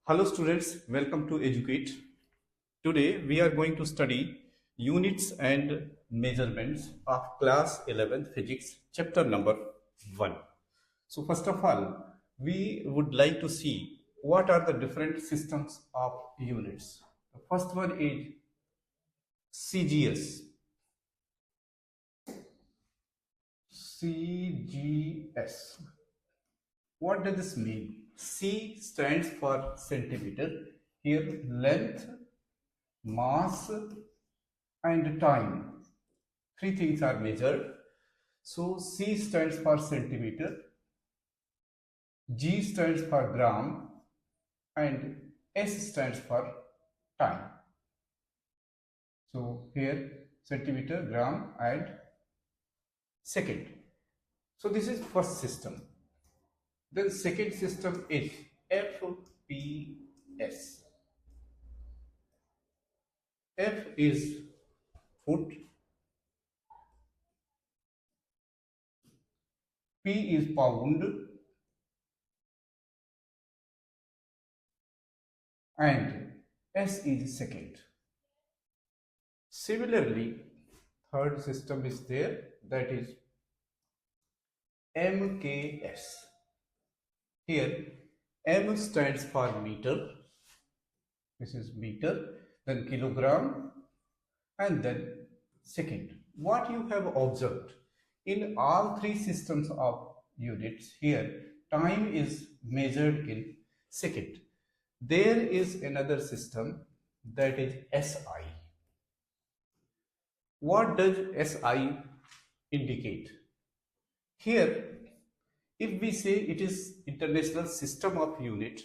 Hello students, welcome to Educate. Today we are going to study units and measurements of class 11 physics chapter number 1. So first of all, we would like to see what are the different systems of units. The first one is CGS. CGS. What does this mean? C stands for centimeter. Here length, mass and time. Three things are measured. So C stands for centimeter, G stands for gram and S stands for time. So here centimeter, gram and second. So this is first system. Then second system is FPS. F is foot, P is pound and S is second. Similarly, third system is there, that is MKS. Here M stands for meter, this is meter, then kilogram and then second. What you have observed in all three systems of units, here time is measured in second. There is another system, that is SI. What does SI indicate? Here if we say it is international system of unit,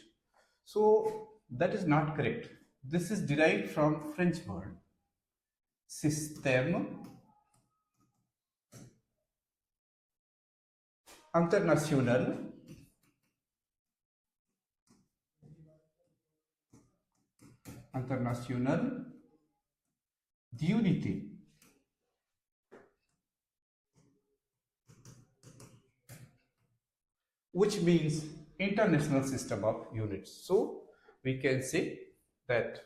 so that is not correct. This is derived from French word système international d'unité. Which means international system of units. So we can say that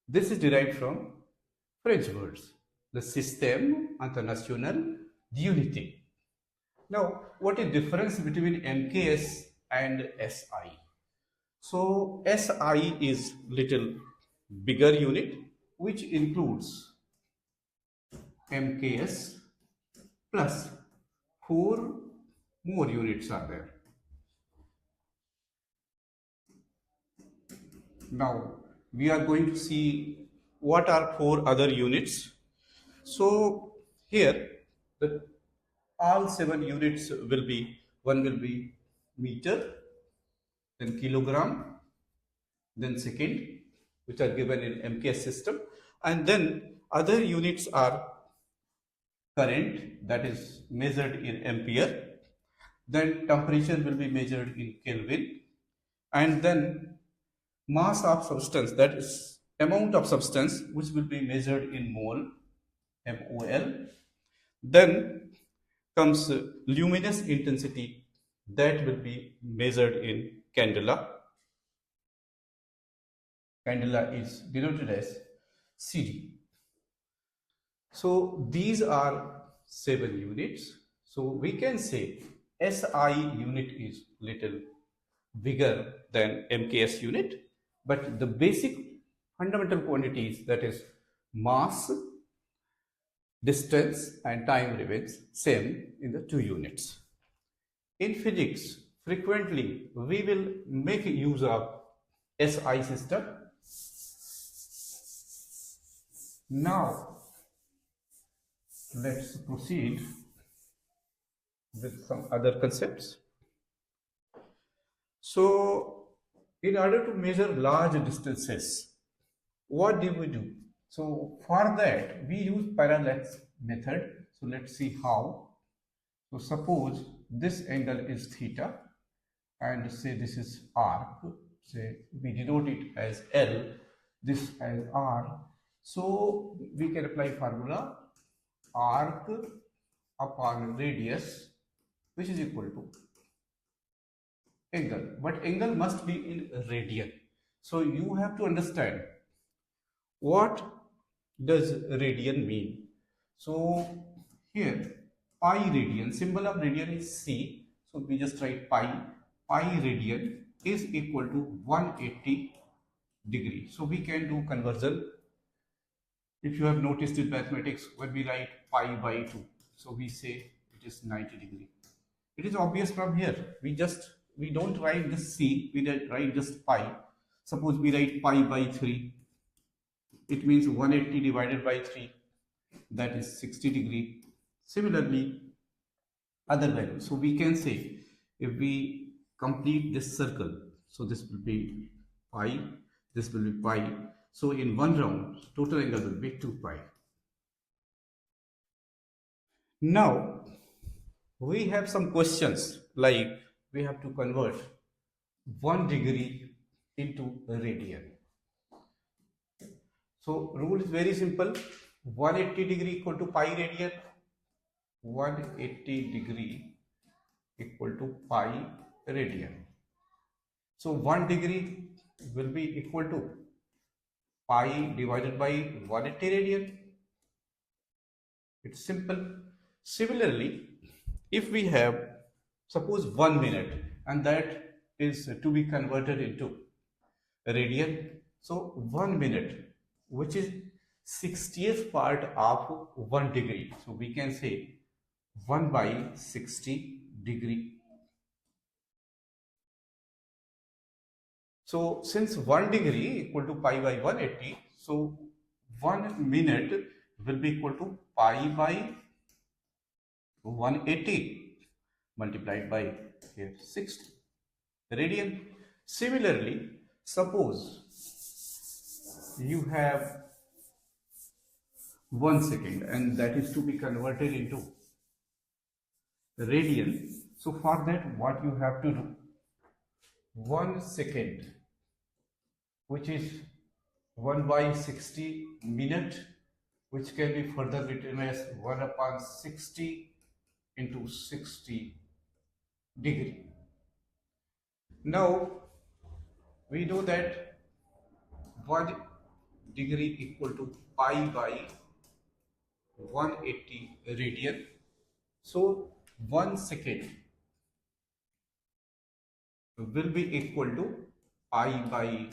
this is derived from French words, the Système International d'Unité. Now, what is difference between MKS and SI? So SI is little bigger unit, which includes MKS plus 4 more units are there. Now we are going to see what are 4 other units. So here the all 7 units will be, one will be meter, then kilogram, then second, which are given in MKS system, and then other units are current, that is measured in ampere, then temperature will be measured in Kelvin, and then mass of substance, that is amount of substance, which will be measured in mole, MOL. Then comes luminous intensity, that will be measured in candela. Candela is denoted as CD. So these are 7 units. So we can say SI unit is little bigger than MKS unit, but the basic fundamental quantities, that is mass, distance and time, remains same in the 2 units. In physics, frequently we will make use of SI system. Now let's proceed with some other concepts. So in order to measure large distances, what do we do? So for that we use parallax method. So let's see how. So suppose this angle is theta and say this is arc, say we denote it as L, this as R. So we can apply formula arc upon radius, which is equal to angle, but angle must be in radian. So you have to understand what does radian mean. So here pi radian, symbol of radian is C. So we just write pi. Pi radian is equal to 180 degree. So we can do conversion. If you have noticed in mathematics, when we write pi by 2, so we say it is 90 degree. It is obvious from here. We don't write this C, we write just pi. Suppose we write pi by 3, it means 180 divided by 3, that is 60 degree. Similarly, other values. So we can say if we complete this circle, so this will be pi, this will be pi. So in one round, total angle will be 2 pi. Now, we have some questions like we have to convert 1 degree into radian. So rule is very simple. 180 degree equal to pi radian. 180 degree equal to pi radian. So 1 degree will be equal to pi divided by 180 radian. It's simple. Similarly, if we have suppose 1 minute and that is to be converted into radian, so 1 minute, which is 60th part of 1 degree, so we can say 1 by 60 degree. So since 1 degree equal to pi by 180, so 1 minute will be equal to pi by 180 multiplied by here 60 radian. Similarly, suppose you have 1 second and that is to be converted into radian. So for that, what you have to do, 1 second, which is 1 by 60 minute, which can be further written as 1 upon 60 into 60 degree. Now we know that 1 degree equal to pi by 180 radian. So 1 second will be equal to pi by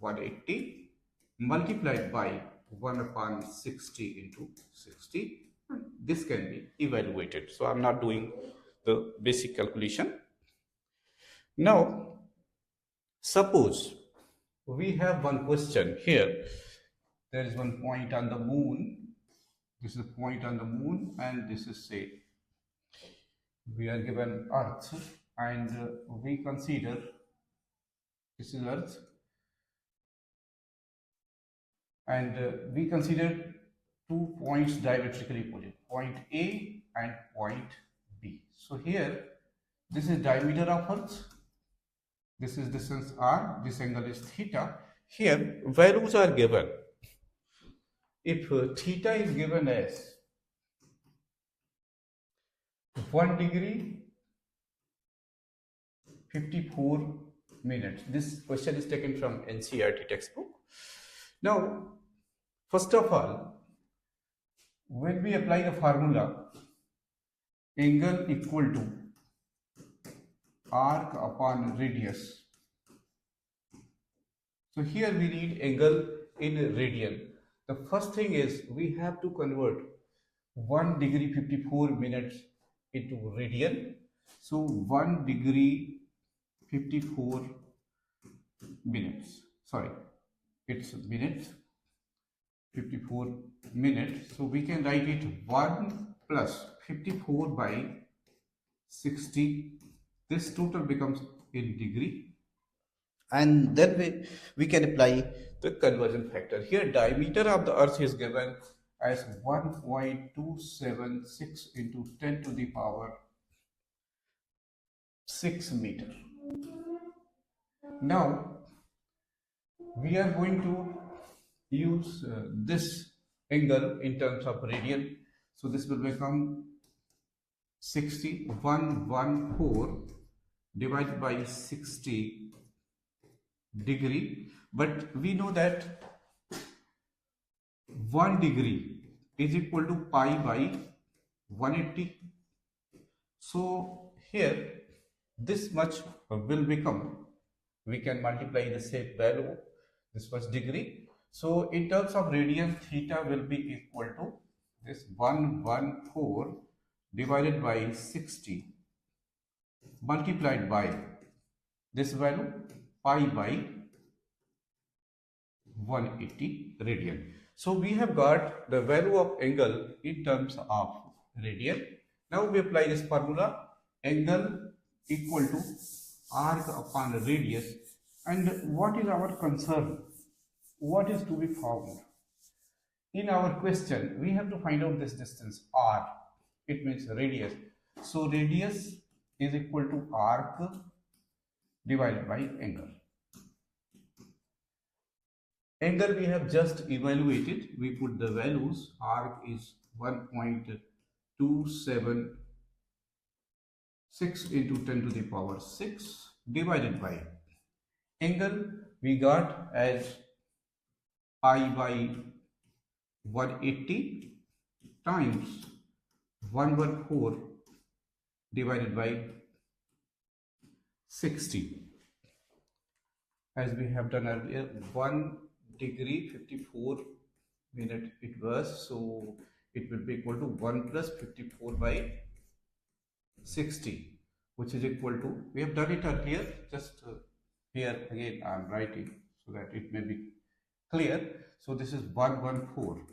180 multiplied by 1 upon 60 into 60. This can be evaluated. So I'm not doing the basic calculation. Now, suppose we have one question here. There is one point on the moon. This is a point on the moon, and this is, say, we are given Earth, and we consider this is Earth, and we consider 2 points diametrically opposite, point A and point B. So here, this is diameter of Earth, this is distance r, this angle is theta. Here values are given. If theta is given as 1 degree 54 minutes, this question is taken from NCERT textbook. Now, first of all, when we apply the formula, angle equal to arc upon radius. So here we need angle in radian. The first thing is we have to convert 1 degree 54 minutes into radian. So 1 degree 54 minutes, sorry, it's minutes, 54 minutes. So we can write it 1 plus 54 by 60. This total becomes in degree, and then we can apply the conversion factor. Here diameter of the earth is given as 1.276 into 10 to the power 6 meter. Now we are going to use this angle in terms of radian. So this will become 114 divided by 60 degree, but we know that 1 degree is equal to pi by 180. So here this much will become, we can multiply the same value, this much degree. So in terms of radian, theta will be equal to this 114 divided by 60 multiplied by this value pi by 180 radian. So we have got the value of angle in terms of radian. Now we apply this formula, angle equal to arc upon radius. And what is our concern? What is to be found? In our question, we have to find out this distance r. It means radius. So radius is equal to arc divided by angle. Angle we have just evaluated. We put the values. Arc is 1.276 into 10 to the power 6 divided by angle we got as pi by 180 times 114 divided by 60. As we have done earlier, 1 degree 54 minute it was, so it will be equal to 1 plus 54 by 60, which is equal to, we have done it earlier, just here again I am writing so that it may be clear. So this is 114,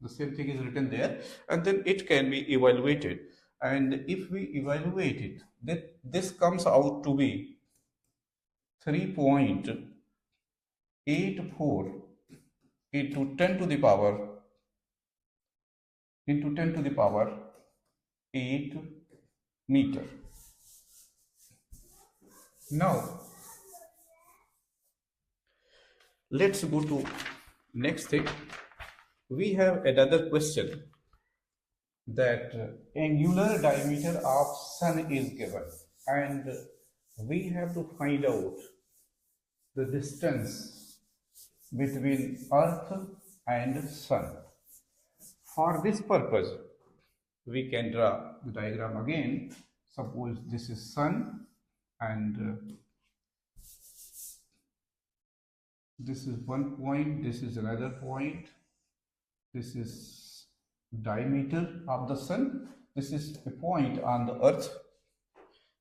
the same thing is written there, and then it can be evaluated, and if we evaluate it, then this comes out to be 3.84 into 10 to the power 8 meter. Now let's go to next thing. We have another question that angular diameter of sun is given, and we have to find out the distance between earth and sun. For this purpose, we can draw the diagram again. Suppose this is sun and this is one point, this is another point, this is diameter of the sun, this is a point on the earth.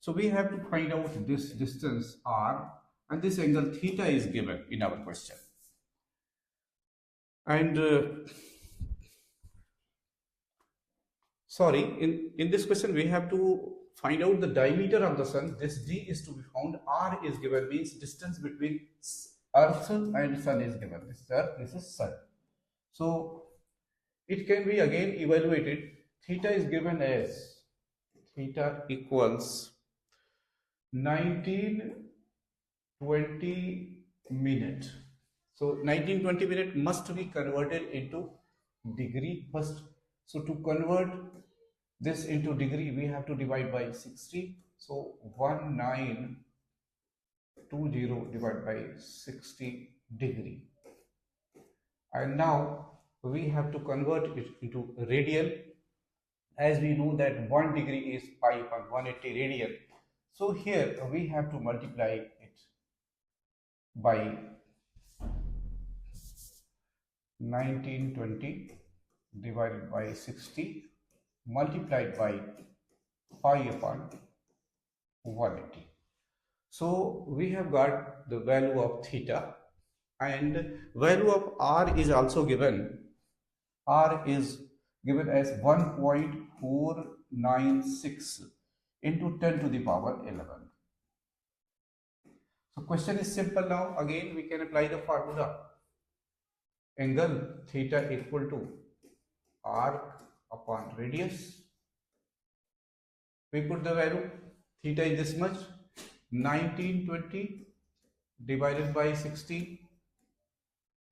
So we have to find out this distance r, and this angle theta is given in our question. And in this question we have to find out the diameter of the sun. This d is to be found, r is given, means distance between earth and sun is given. This is earth, this is sun. So it can be again evaluated. Theta is given as theta equals 1920 minute. So 1920 minute must be converted into degree first. So to convert this into degree, we have to divide by 60. So 1920 divided by 60 degree. And now we have to convert it into radian. As we know that 1 degree is pi upon 180 radian. So here we have to multiply it by 1920 divided by 60 multiplied by pi upon 180. So we have got the value of theta, and value of r is also given. R is given as 1.496 into 10 to the power 11. So question is simple now. Again we can apply the formula. Angle theta equal to arc upon radius. We put the value, theta is this much, 1920 divided by 60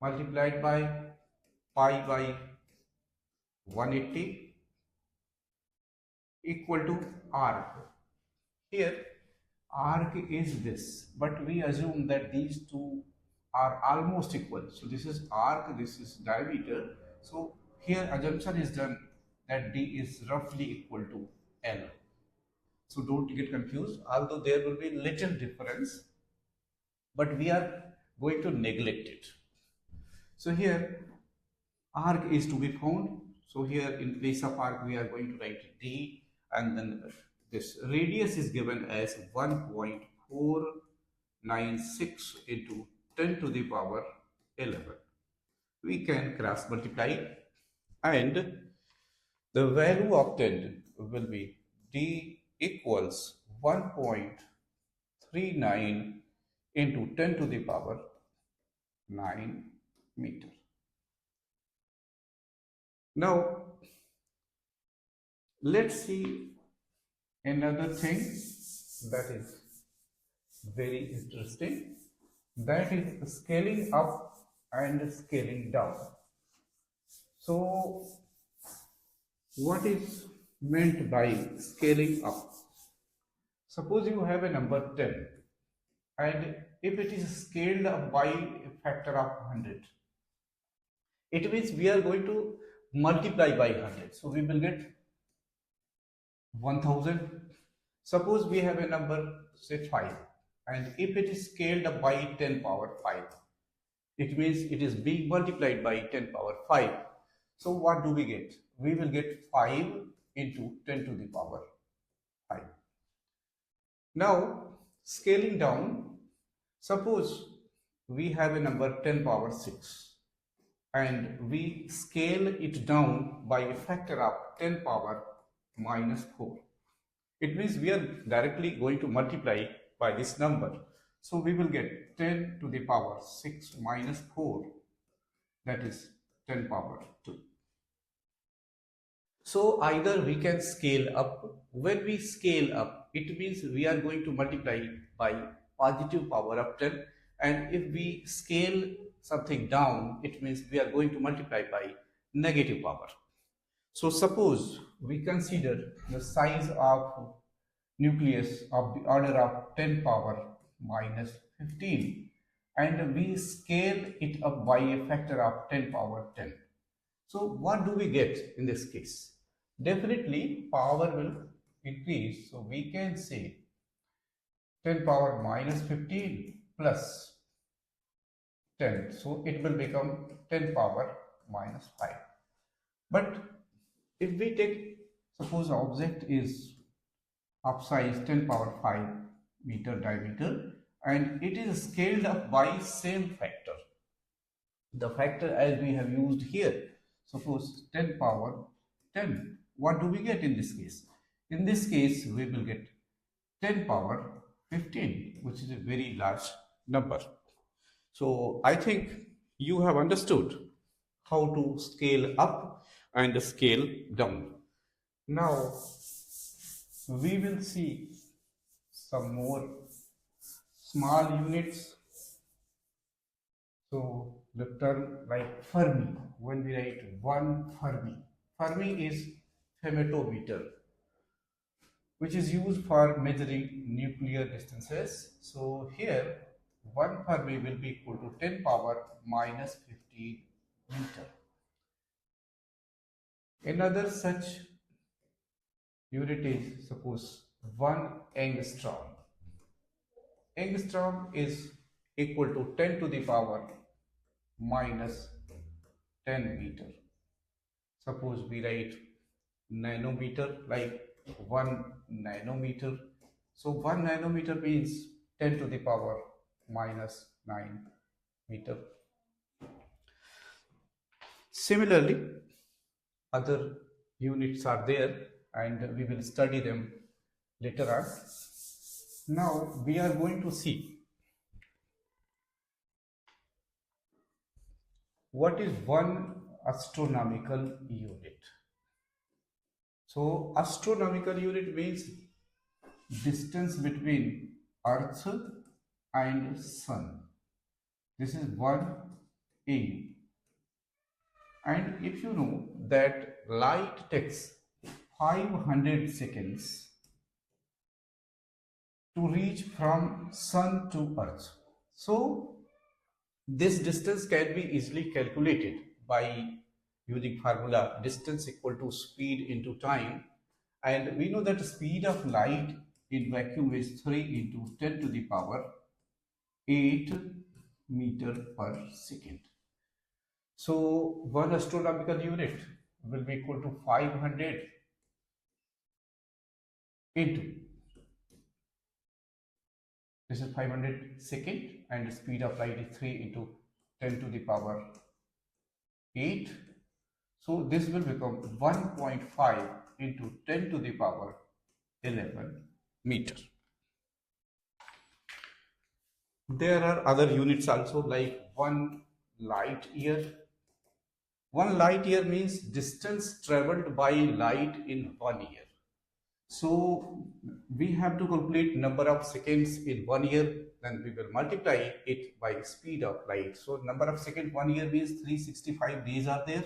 multiplied by pi by 180 equal to arc. Here arc is this, but we assume that these two are almost equal. So this is arc, this is diameter. So here assumption is done that D is roughly equal to L. So don't get confused, although there will be little difference, but we are going to neglect it. So here arc is to be found. So here in place of arc we are going to write D, and then this radius is given as 1.496 into 10 to the power 11. We can cross multiply, and the value obtained will be D equals 1.39 into 10 to the power 9 meter. Now, let's see another thing that is very interesting, that is scaling up and scaling down. So, what is meant by scaling up? Suppose you have a number 10, and if it is scaled up by a factor of 100, it means we are going to multiply by 100. So we will get 1000. Suppose we have a number, say 5, and if it is scaled up by 10 power 5, it means it is being multiplied by 10 power 5. So what do we get? We will get 5 into 10 to the power 5. Now, scaling down, suppose we have a number 10 power 6, and we scale it down by a factor of 10 power minus 4. It means we are directly going to multiply by this number. So we will get 10 to the power 6 minus 4, that is 10 power 2. So either we can scale up. When we scale up, it means we are going to multiply by positive power of 10, and if we scale something down, it means we are going to multiply by negative power. So suppose we consider the size of nucleus of the order of 10 power minus 15, and we scale it up by a factor of 10 power 10. So what do we get in this case? Definitely power will increase. So we can say 10 power minus 15 plus 10. So it will become 10 power minus 5. But if we take, suppose the object is of size 10 power 5 meter diameter, and it is scaled up by same factor. The factor as we have used here, suppose 10 power 10. What do we get in this case? In this case, we will get 10 power 15, which is a very large number. So I think you have understood how to scale up and scale down. Now we will see some more small units. So the term like Fermi, when we write 1 Fermi, Fermi is femtometer, which is used for measuring nuclear distances. So here 1 Fermi will be equal to 10 power minus 15 meter. Another such unit is, suppose, 1 angstrom. Angstrom is equal to 10 to the power minus 10 meter. Suppose we write nanometer, like 1 nanometer. So 1 nanometer means 10 to the power minus 9 meter. Similarly, other units are there, and we will study them later on. Now we are going to see what is one astronomical unit. So astronomical unit means distance between Earth and Sun. This is 1 AU. And if you know that light takes 500 seconds to reach from Sun to Earth. So This distance can be easily calculated by using formula distance equal to speed into time, and we know that the speed of light in vacuum is 3 into 10 to the power 8 meter per second. So one astronomical unit will be equal to 500 into, this is 500 second, and the speed of light is 3 into 10 to the power 8. So this will become 1.5 into 10 to the power 11 meter. There are other units also, like 1 light year. 1 light year means distance traveled by light in 1 year. So we have to calculate number of seconds in 1 year, then we will multiply it by speed of light. So number of seconds 1 year means 365 days are there,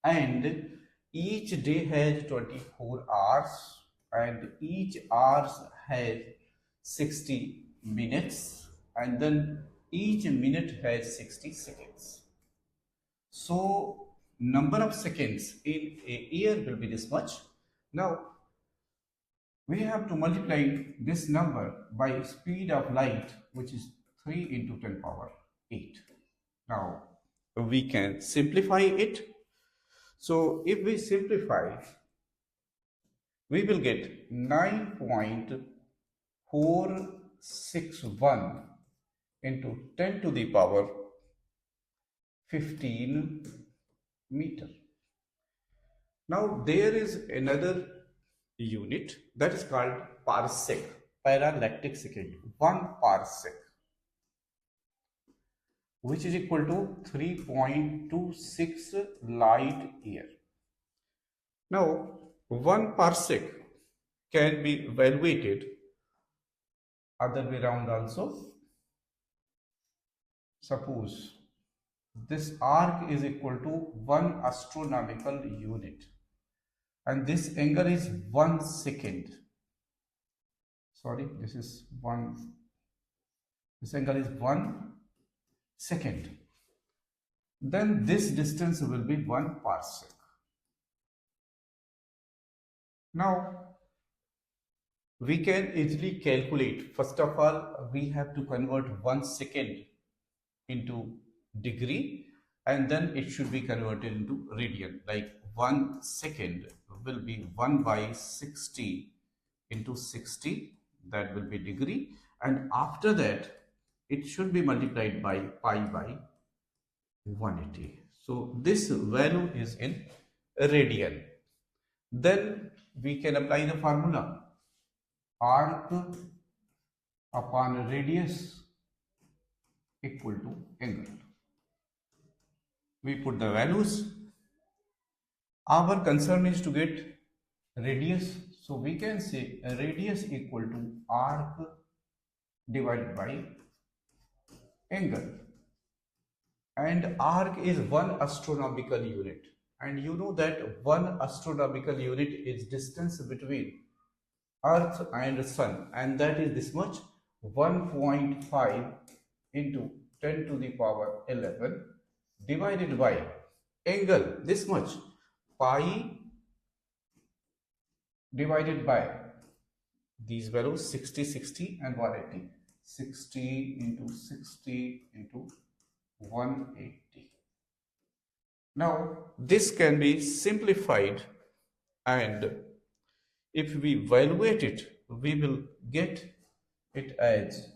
and each day has 24 hours, and each hour has 60 minutes, and then each minute has 60 seconds. So number of seconds in a year will be this much. Now we have to multiply this number by speed of light, which is 3 into 10 power 8. Now we can simplify it. So if we simplify, we will get 9.461 into 10 to the power 15 meter. Now there is another unit that is called parsec, parallactic second, 1 parsec, which is equal to 3.26 light year. Now 1 parsec can be evaluated other way around also. Suppose this arc is equal to 1 astronomical unit, and this angle is 1 second. Sorry, this angle is 1 second. Then this distance will be 1 parsec. Now we can easily calculate. First of all, we have to convert 1 second into degree, and then it should be converted into radian. Like 1 second will be 1 by 60 into 60, that will be degree, and after that it should be multiplied by pi by 180. So this value is in radian. Then we can apply the formula arc upon radius equal to angle. We put the values. Our concern is to get radius, so we can say radius equal to arc divided by angle, and arc is 1 astronomical unit, and you know that 1 astronomical unit is distance between Earth and Sun, and that is this much, 1.5 into 10 to the power 11 divided by angle, this much, pi divided by these values 60, 60 and 180, 60 into 60 into 180. Now this can be simplified, and if we evaluate it, we will get it as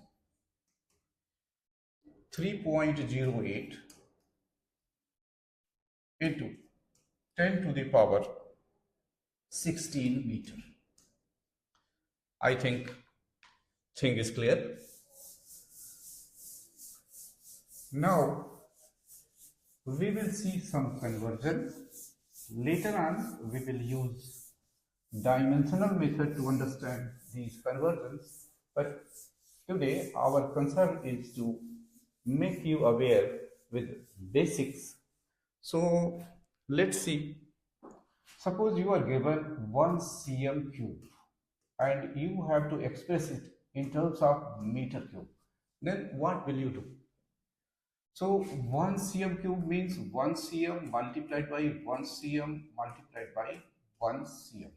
3.08 into 10 to the power 16 meter. I think thing is clear. Now we will see some conversion. Later on we will use dimensional method to understand these conversions, but today our concern is to make you aware with basics. So let's see. Suppose you are given 1 cm cube and you have to express it in terms of meter cube. Then what will you do? So 1 cm cube means 1 cm multiplied by 1 cm multiplied by 1 cm.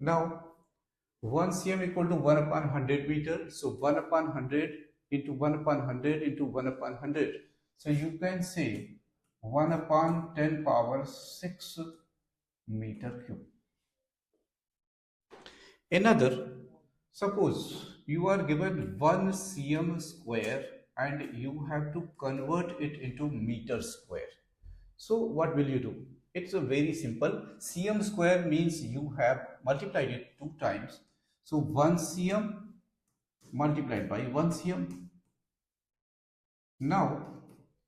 Now 1 cm equal to 1 upon 100 meter. So 1 upon 100 into 1 upon 100 into 1 upon 100. So you can say 1 upon 10 power 6 meter cube. Another, suppose you are given 1 cm square and you have to convert it into meter square. So what will you do? It's a very simple. Cm square means you have multiplied it 2 times. So 1 cm multiplied by 1 cm. Now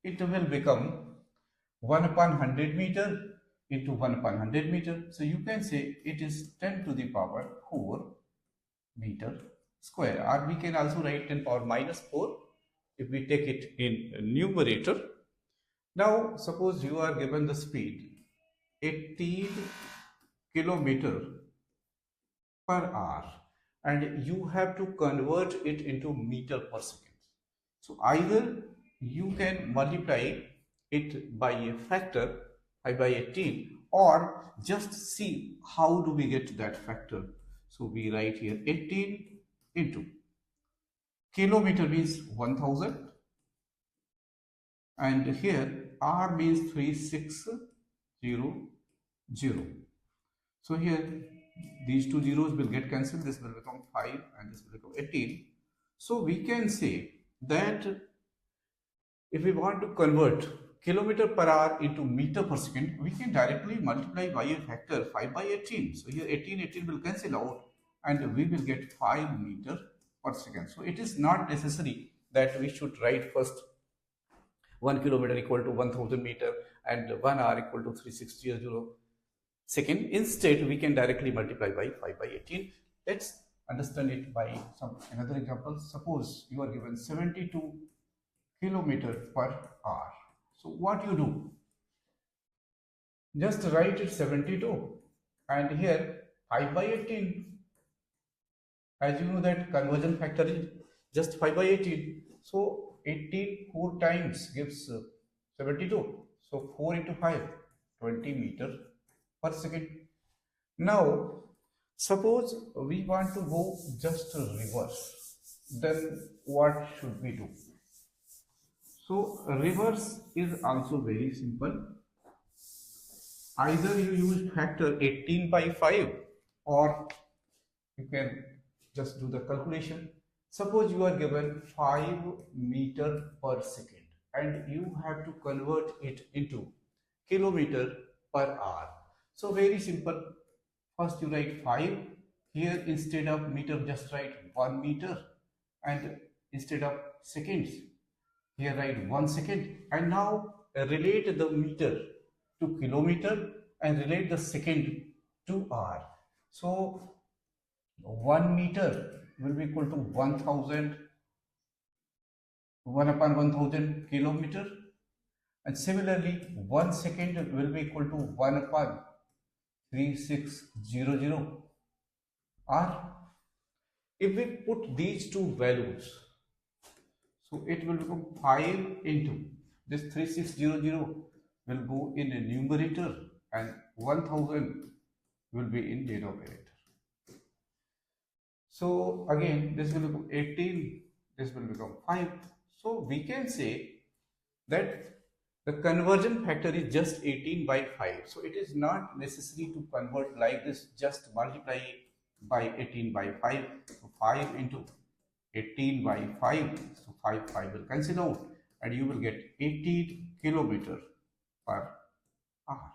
it will become 1 upon 100 meter into 1 upon 100 meter. So you can say it is 10 to the power 4 meter square, or we can also write 10 power minus 4 if we take it in numerator. Now suppose you are given the speed 18 kilometer per hour and you have to convert it into meter per second. So either you can multiply it by a factor by 18, or just see how do we get that factor. So we write here 18 into kilometer means 1000 and here r means 3600. So here these two zeros will get cancelled, this will become 5 and this will become 18. So we can say that if we want to convert kilometer per hour into meter per second, we can directly multiply by a factor 5 by 18. So here 18 will cancel out and we will get 5 meter per second. So it is not necessary that we should write first 1 kilometer equal to 1000 meter and 1 hour equal to 3600 second. Instead, we can directly multiply by 5 by 18. Let's understand it by another example. Suppose you are given 72 kilometer per hour. So what you do? Just write it 72 and here 5 by 18. As you know that conversion factor is just 5 by 18. So 18 4 times gives 72. So 4 into 5, 20 meter per second. Now suppose we want to go just reverse. Then what should we do? So reverse is also very simple. Either you use factor 18 by 5 or you can just do the calculation. Suppose you are given 5 meter per second and you have to convert it into kilometer per hour. So very simple. First you write 5. Here instead of meter just write 1 meter and instead of seconds here write 1 second, and now relate the meter to kilometer and relate the second to hour. So 1 meter will be equal to 1000, 1 upon 1000 kilometer, and similarly 1 second will be equal to 1 upon 3600, or if we put these two values, so it will become 5 into this 3600 will go in a numerator and 1000 will be in denominator. So again this will become 18, this will become 5. So we can say that the conversion factor is just 18 by 5. So it is not necessary to convert like this, just multiply by 18 by 5. So 5 into 18 by 5. So 5 will cancel out and you will get 18 kilometer per hour.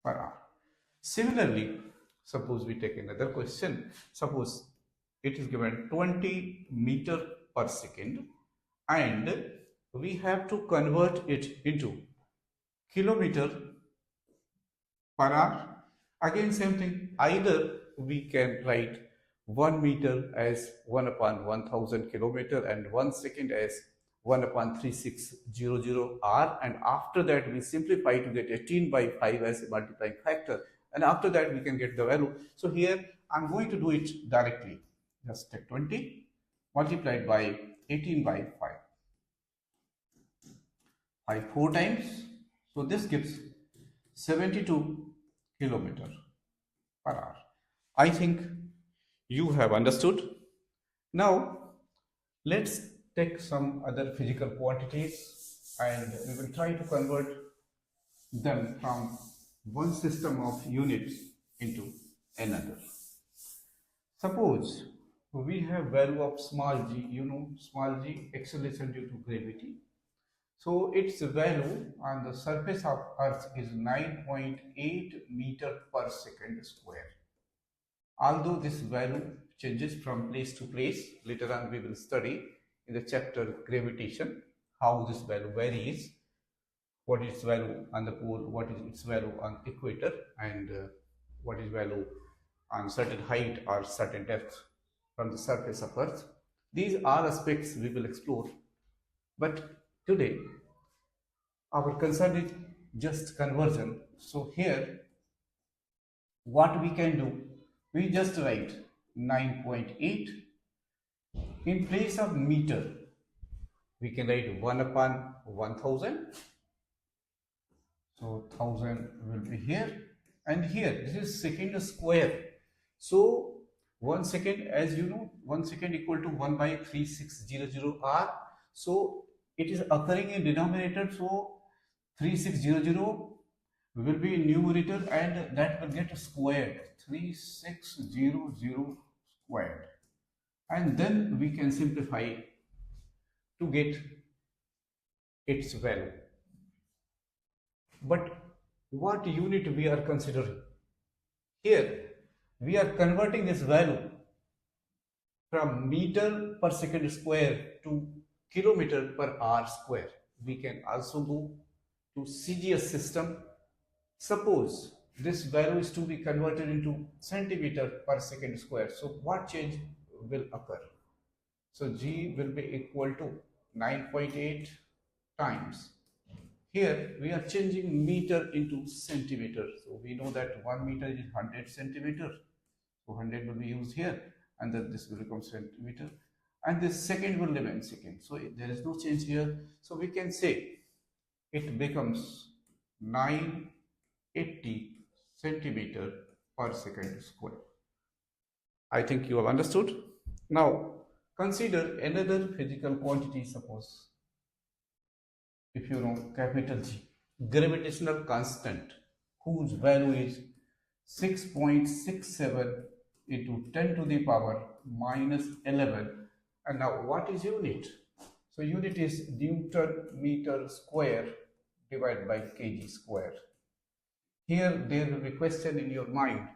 Per hour. Similarly, suppose we take another question. Suppose it is given 20 meter per second and we have to convert it into kilometer per hour. Again same thing, either we can write 1 meter as 1 upon 1000 kilometer and 1 second as 1 upon 3600 r, and after that we simplify to get 18 by 5 as a multiplying factor, and after that we can get the value. So here I'm going to do it directly. Just take 20 multiplied by 18 by 5. by 4 times. So this gives 72 kilometer per hour. I think you have understood. Now let's take some other physical quantities and we will try to convert them from one system of units into another. Suppose we have value of small g, small g acceleration due to gravity. So its value on the surface of Earth is 9.8 meter per second square. Although this value changes from place to place, later on we will study in the chapter gravitation how this value varies, what is its value on the pole, what is its value on equator, and what is value on certain height or certain depth from the surface of Earth. These are aspects we will explore, but today our concern is just conversion. So here what we can do, we just write 9.8 in place of meter. We can write 1 upon 1000. So 1000 will be here, and here this is second square. So 1 second, as you know, 1 second equal to 1 by 3600 r. So it is occurring in denominator. So 3600 will be in numerator, and that will get squared, 3600 squared, and then we can simplify to get its value. But what unit we are considering? Here we are converting this value from meter per second square to kilometer per hour square. We can also go to CGS system. Suppose this value is to be converted into centimeter per second square. So what change will occur? So G will be equal to 9.8 times. Here we are changing meter into centimeter. So we know that 1 meter is 100 centimeter. So 100 will be used here, and then this will become centimeter, and this second will remain second. So there is no change here. So we can say it becomes 980 centimeter per second square. I think you have understood. Now consider another physical quantity. Suppose if you know capital G, gravitational constant, whose value is 6.67 into 10 to the power minus 11. And now what is unit? So unit is Newton meter square divided by kg square. Here there will be a question in your mind,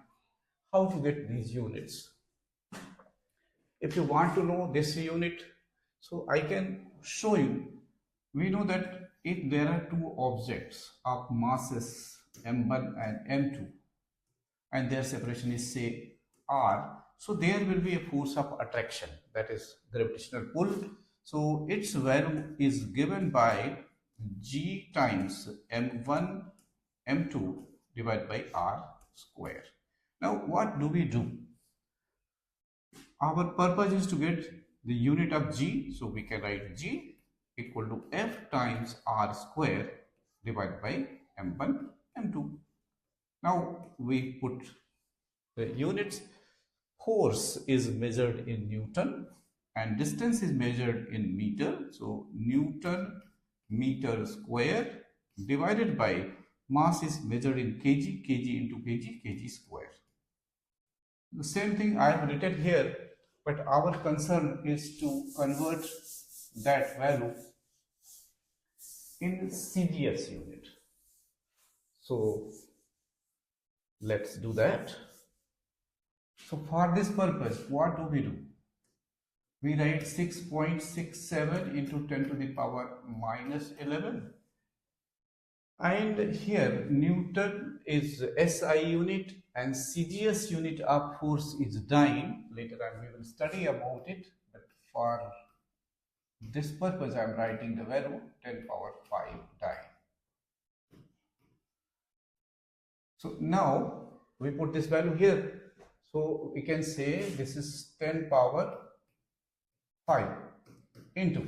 how to get these units. If you want to know this unit, so I can show you. We know that if there are two objects of masses m1 and m2 and their separation is say r, so there will be a force of attraction, that is gravitational pull. So its value is given by g times m1 m2 divided by r square. Now what do we do? Our purpose is to get the unit of g, so we can write g equal to f times r square divided by m1 m2. Now we put the units. Force is measured in Newton and distance is measured in meter. So Newton meter square divided by mass is measured in kg, kg into kg, kg square. The same thing I have written here, but our concern is to convert that value in CGS unit. So let's do that. So for this purpose, what do? We write 6.67 into 10 to the power minus 11. And here Newton is SI unit and CGS unit of force is dyne. Later on we will study about it, but for this purpose I am writing the value 10 power 5 dyne. So now we put this value here. So we can say this is 10 power 5 into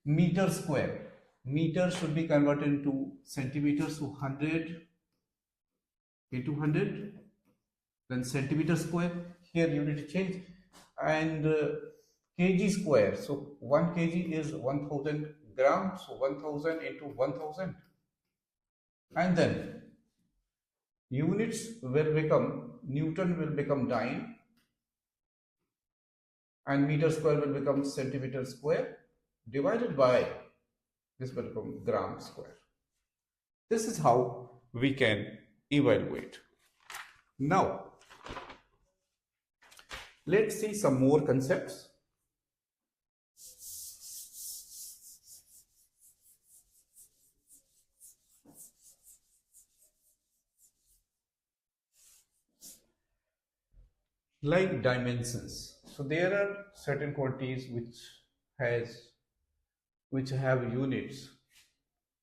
meter square. Meters should be converted into centimeters, so 100 into 100, then centimeter square. Here you need to change, and kg square. So 1 kg is 1000 grams, so 1000 into 1000, and then units will become Newton will become dyne, and meter square will become centimeter square, divided by this will become gram square. This is how we can evaluate. Now, let's see some more concepts. Like dimensions. So there are certain quantities which have units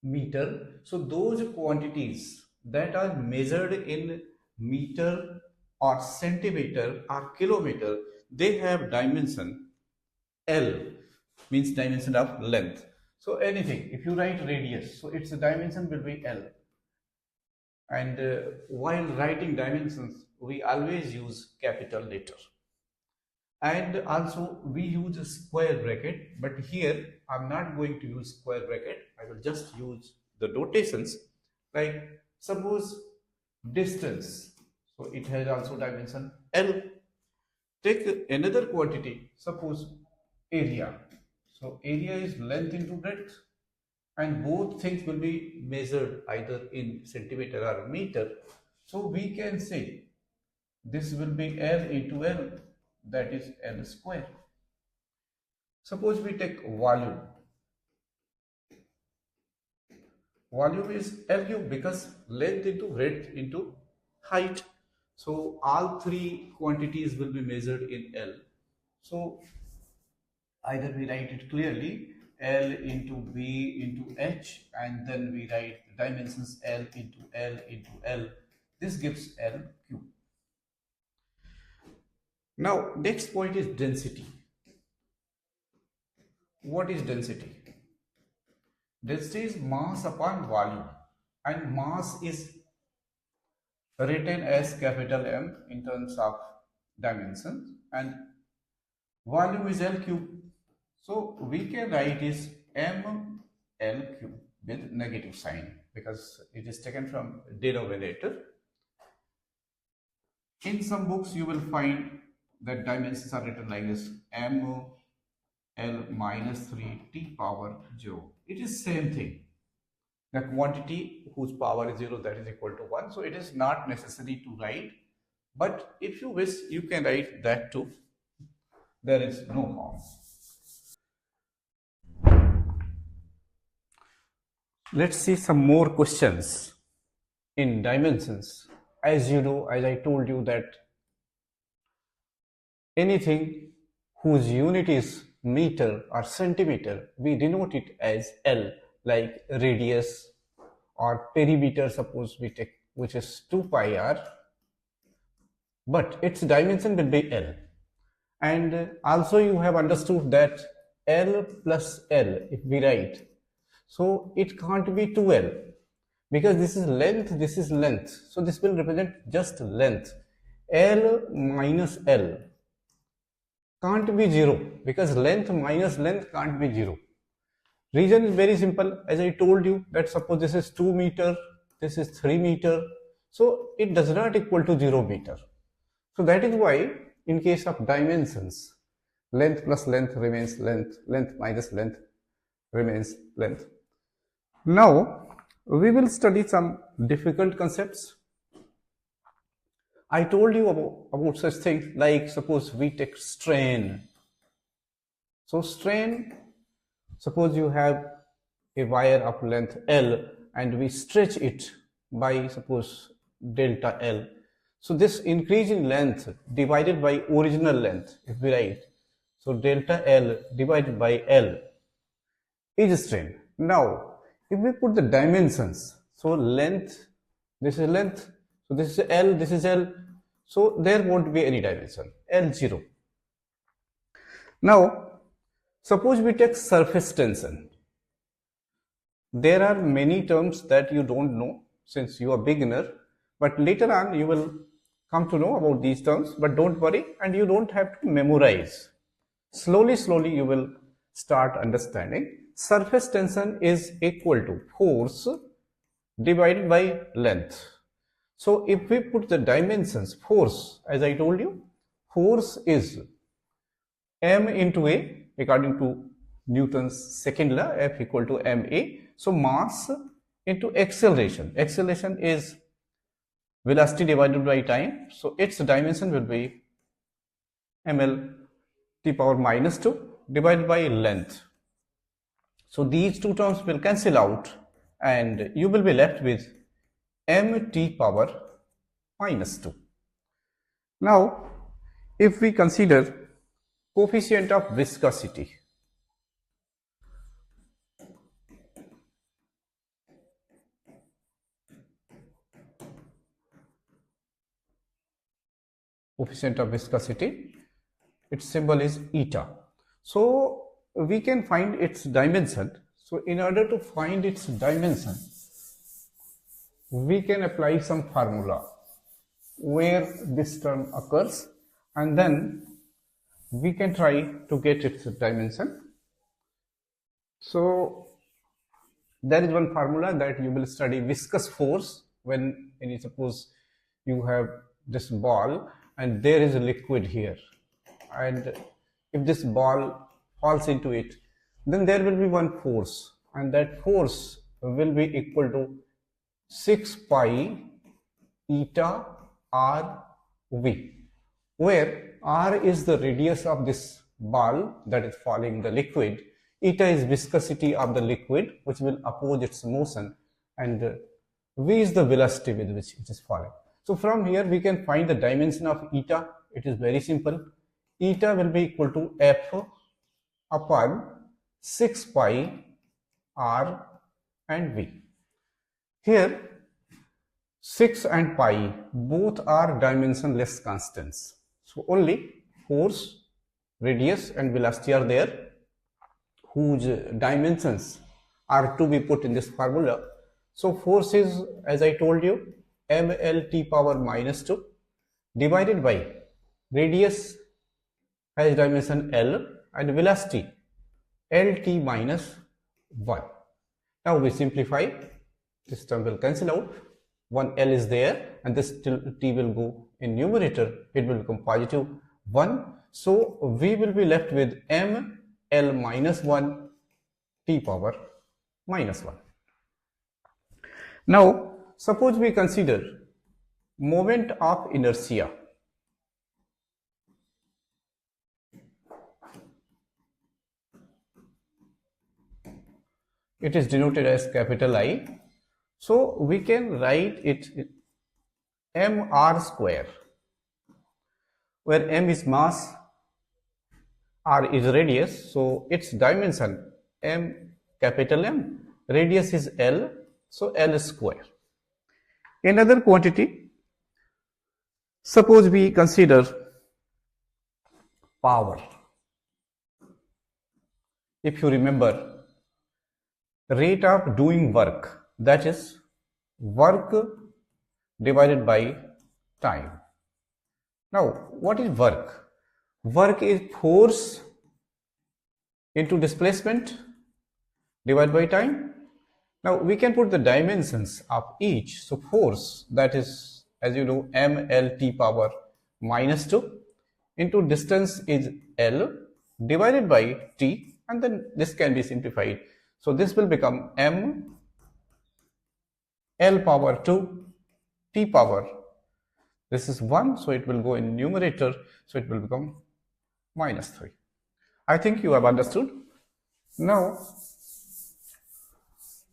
meter. So those quantities that are measured in meter or centimeter or kilometer, they have dimension L, means dimension of length. So anything, if you write radius, so its dimension will be L. And while writing dimensions, we always use capital letter. And also we use a square bracket, but here I'm not going to use square bracket. I will just use the notations. Like suppose distance, so it has also dimension L. Take another quantity, suppose area. So area is length into breadth, and both things will be measured either in centimeter or meter. So we can say this will be L into L, that is L square. Suppose we take volume. Volume is LU because length into breadth into height. So all three quantities will be measured in L. So either we write it clearly L into B into H, and then we write the dimensions L into L into L. This gives L cube. Now next point is density. What is density? Density is mass upon volume, and mass is written as capital M in terms of dimensions, and volume is L cube. So we can write is M L cube with negative sign because it is taken from denominator. In some books you will find that dimensions are written like this: M L minus 3 T power 0. It is same thing. The quantity whose power is 0, that is equal to 1. So it is not necessary to write, but if you wish you can write that too. There is no harm. Let's see some more questions in dimensions. As you know, as I told you, that anything whose unit is meter or centimeter, we denote it as L, like radius or perimeter, suppose we take, which is 2 pi r, but its dimension will be L. And also you have understood that L plus L, if we write, so it can't be 2L because this is length, so this will represent just length. L minus L can't be 0 because length minus length can't be 0. Reason is very simple, as I told you, that suppose this is 2 meter, this is 3 meter, so it does not equal to 0 meter. So that is why in case of dimensions, length plus length remains length, length minus length remains length. Now we will study some difficult concepts. I told you about such things like, suppose we take strain. So strain, suppose you have a wire of length L and we stretch it by suppose delta L. So this increase in length divided by original length, if we write, so delta L divided by L is strain. Now if we put the dimensions, so length, this is length, so this is L, this is L, so there won't be any dimension, L0. Now suppose we take surface tension. There are many terms that you don't know since you are beginner, but later on you will come to know about these terms, but don't worry, and you don't have to memorize. Slowly you will start understanding. Surface tension is equal to force divided by length. So if we put the dimensions, force, as I told you, force is m into a, according to Newton's second law, F equal to ma. So mass into acceleration. Acceleration is velocity divided by time. So its dimension will be ml t power minus 2 divided by length. So these two terms will cancel out and you will be left with mt power minus 2. Now, if we consider coefficient of viscosity, its symbol is eta. So we can find its dimension. So in order to find its dimension, we can apply some formula where this term occurs, and then we can try to get its dimension. So there is one formula that you will study viscous force when suppose you have this ball and there is a liquid here, and if this ball falls into it, then there will be one force, and that force will be equal to 6 pi eta r v, where r is the radius of this ball that is falling in the liquid, eta is viscosity of the liquid which will oppose its motion, and v is the velocity with which it is falling. So from here we can find the dimension of eta. It is very simple. Eta will be equal to f upon 6 pi r and v. Here 6 and pi both are dimensionless constants. So only force, radius and velocity are there, whose dimensions are to be put in this formula. So force is, as I told you, ml t power minus 2 divided by radius has dimension L and velocity Lt minus 1. Now we simplify. This term will cancel out. One L is there and this t will go in numerator. It will become positive 1. So we will be left with m L minus 1 t power minus 1. Now suppose we consider moment of inertia. It is denoted as capital I. So we can write it mr square, where m is mass, r is radius, so its dimension capital M, radius is L, so L square. Another quantity, suppose we consider power. If you remember, rate of doing work, that is work divided by time. Now what is work? Work is force into displacement divided by time. Now we can put the dimensions of each. So force, that is, as you know, ml t power minus 2 into distance is L divided by t, and then this can be simplified. So this will become m L power 2 t power, this is 1, so it will go in numerator, so it will become minus 3. I think you have understood. Now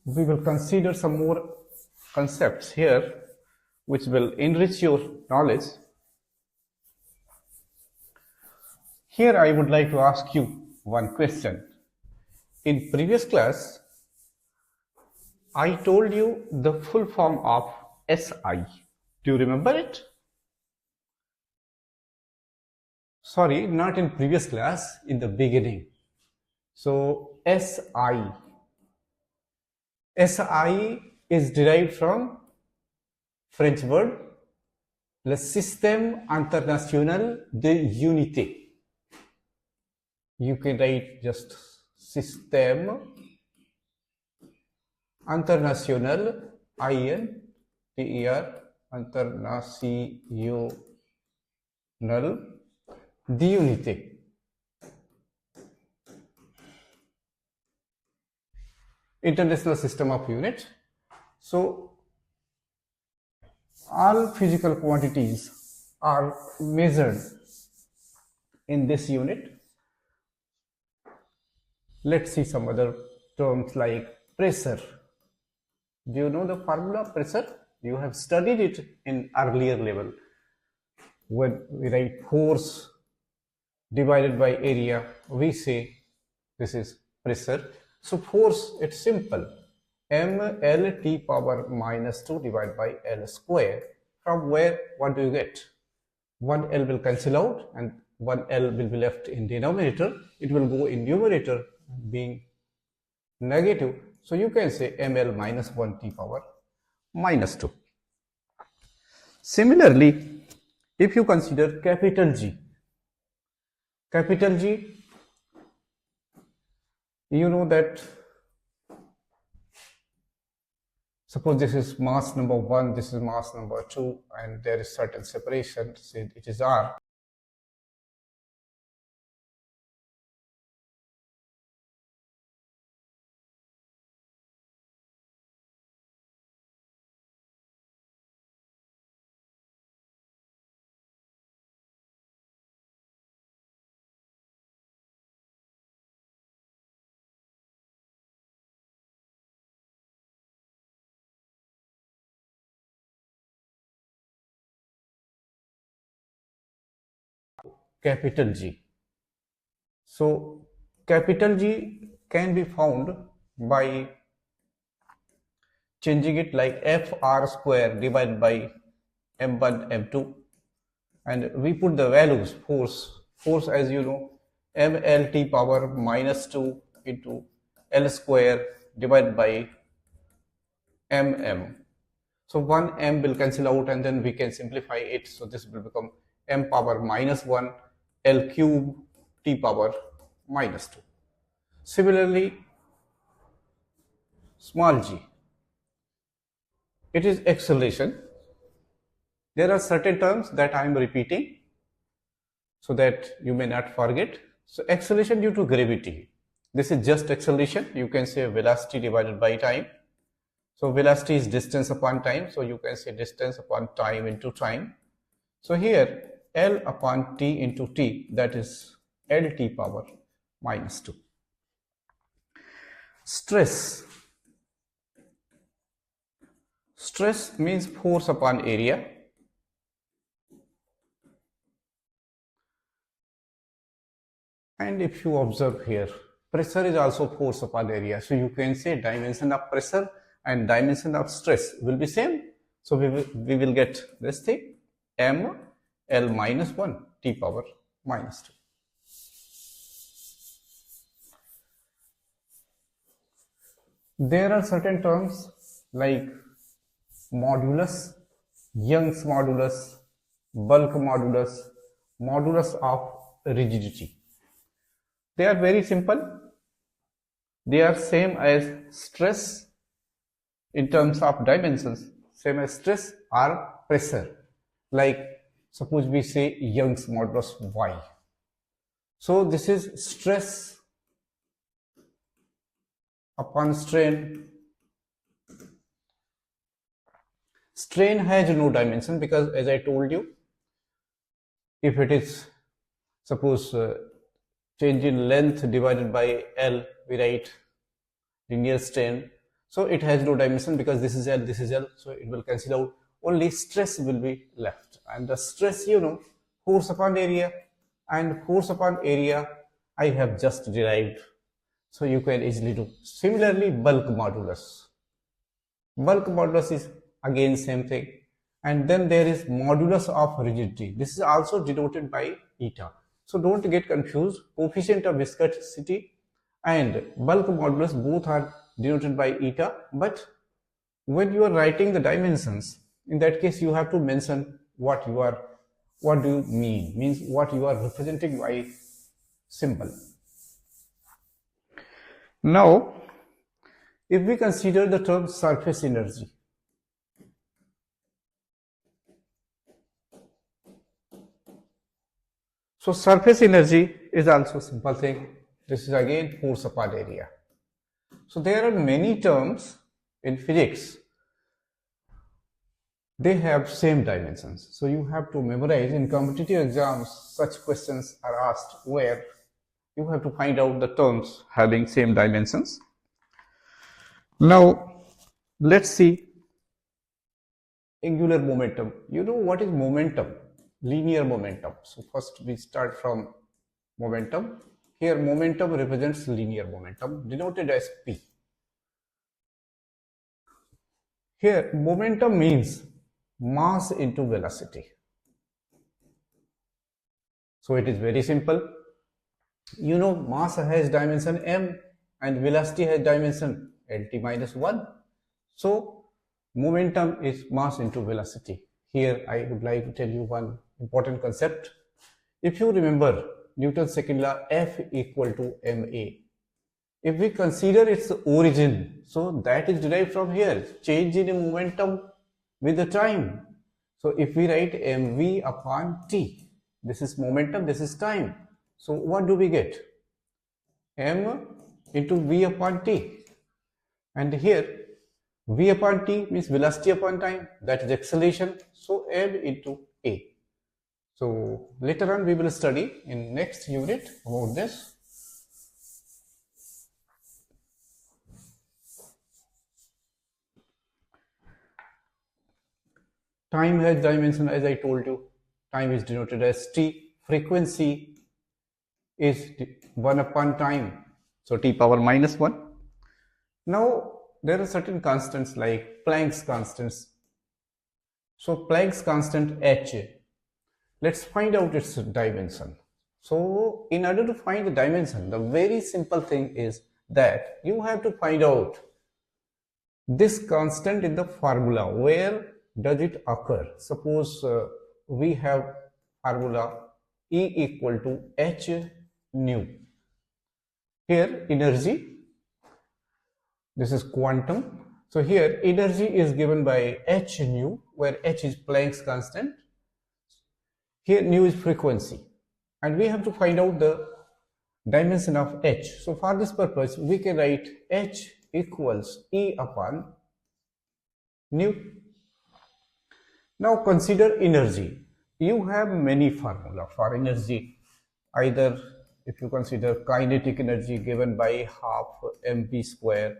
we will consider some more concepts here which will enrich your knowledge. Here I would like to ask you one question. In previous class, I told you the full form of SI. Do you remember it? Sorry, not in previous class, in the beginning. So SI. SI is derived from French word le système international de unité. You can write just système international, INTER, international d'unité. International system of units. So all physical quantities are measured in this unit. Let's see some other terms like pressure. Do you know the formula pressure? You have studied it in earlier level. When we write force divided by area, we say this is pressure. So force, it's simple. mLT power minus 2 divided by L square. From where, what do you get? 1L will cancel out and 1L will be left in denominator. It will go in numerator being negative. So you can say ml minus 1 t power minus 2. Similarly, if you consider capital G, you know that suppose this is mass number 1, this is mass number 2, and there is certain separation, say it is R. Capital G. So capital G can be found by changing it like FR square divided by M1, M2, and we put the values force as you know mLT power minus 2 into L square divided by mm. So 1 m will cancel out and then we can simplify it. So this will become m power minus 1 L cube t power minus 2. Similarly, small g, it is acceleration. There are certain terms that I am repeating so that you may not forget. So acceleration due to gravity. This is just acceleration. You can say velocity divided by time. So velocity is distance upon time. So you can say distance upon time into time. So here L upon T into T, that is LT power minus 2. Stress. Stress means force upon area. And if you observe here, pressure is also force upon area. So you can say dimension of pressure and dimension of stress will be same. So we will get this thing, m L minus 1 T power minus 2. There are certain terms like modulus, Young's modulus, bulk modulus, modulus of rigidity. They are very simple. They are same as stress in terms of dimensions, same as stress or pressure. Like suppose we say Young's modulus Y. So this is stress upon strain. Strain has no dimension because as I told you, if it is suppose change in length divided by L, we write linear strain. So it has no dimension because this is L, this is L, so it will cancel out. Only stress will be left, and the stress, you know, force upon area, and force upon area I have just derived, so you can easily do. Similarly, bulk modulus. Bulk modulus is again same thing, and then there is modulus of rigidity. This is also denoted by eta. So don't get confused. Coefficient of viscosity and bulk modulus both are denoted by eta, but when you are writing the dimensions, in that case you have to mention what do you means what you are representing by symbol. Now, if we consider the term surface energy, so surface energy is also a simple thing. This is again force upon area. So there are many terms in physics. They have same dimensions. So you have to memorize. In competitive exams, such questions are asked where you have to find out the terms having same dimensions. Now, let's see angular momentum. You know what is momentum? Linear momentum. So first we start from momentum. Here momentum represents linear momentum denoted as P. Here momentum means mass into velocity. So it is very simple. You know mass has dimension m and velocity has dimension lt minus 1. So momentum is mass into velocity. Here I would like to tell you one important concept. If you remember Newton's second law, F equal to ma. If we consider its origin, so that is derived from here, change in momentum with the time. So if we write mv upon t, this is momentum, this is time. So what do we get? M into v upon t. And here v upon t means velocity upon time, that is acceleration. So m into a. So later on we will study in next unit about this. Time has dimension, as I told you. Time is denoted as t. Frequency is 1 upon time. So t power minus 1. Now there are certain constants like Planck's constants. So Planck's constant h. Let's find out its dimension. So in order to find the dimension, the very simple thing is that you have to find out this constant in the formula. Where does it occur? Suppose we have formula E equal to h nu. Here energy, this is quantum. So here energy is given by h nu, where h is Planck's constant. Here nu is frequency, and we have to find out the dimension of h. So for this purpose we can write h equals E upon nu. Now consider energy. You have many formula for energy. Either if you consider kinetic energy given by half mv square,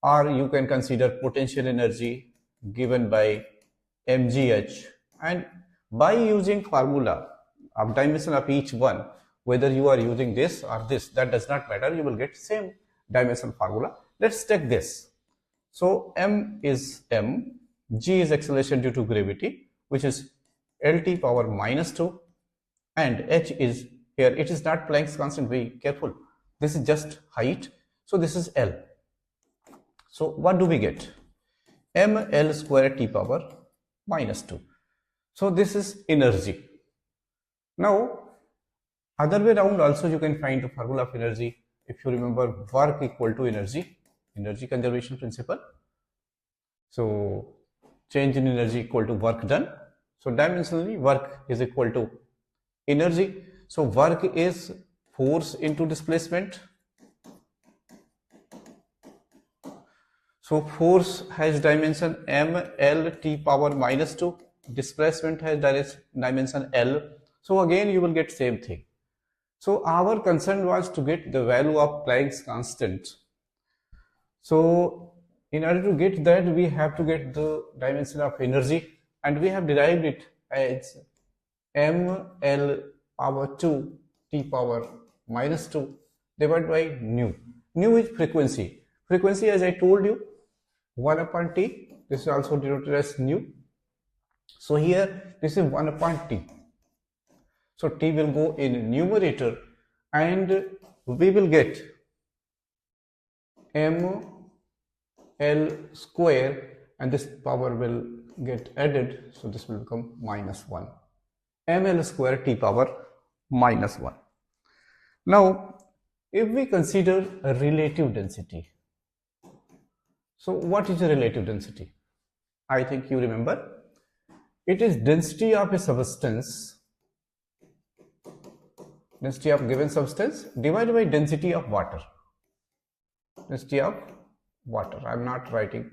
or you can consider potential energy given by mgh, and by using formula of dimension of each one, whether you are using this or this, that does not matter, you will get same dimension formula. Let's take this. So m is m, g is acceleration due to gravity, which is lt power minus 2, and h is, here it is not Planck's constant, be careful, this is just height, so this is L. So what do we get? ml square t power minus 2. So this is energy. Now other way around also you can find the formula of energy. If you remember, work equal to energy conservation principle. So change in energy equal to work done. So dimensionally work is equal to energy. So work is force into displacement. So force has dimension ml t power minus 2. Displacement has dimension L. So again you will get same thing. So our concern was to get the value of Planck's constant. So in order to get that, we have to get the dimension of energy, and we have derived it as ml power 2 t power minus 2 divided by nu. Nu is frequency. Frequency, as I told you, 1 upon t. This is also denoted as nu. So here this is 1 upon t. So t will go in numerator, and we will get m L square, and this power will get added, so this will become minus 1. ml square t power minus 1. Now, if we consider a relative density, so what is a relative density? I think you remember. It is density of a substance, density of given substance divided by density of water. Density of water. I am not writing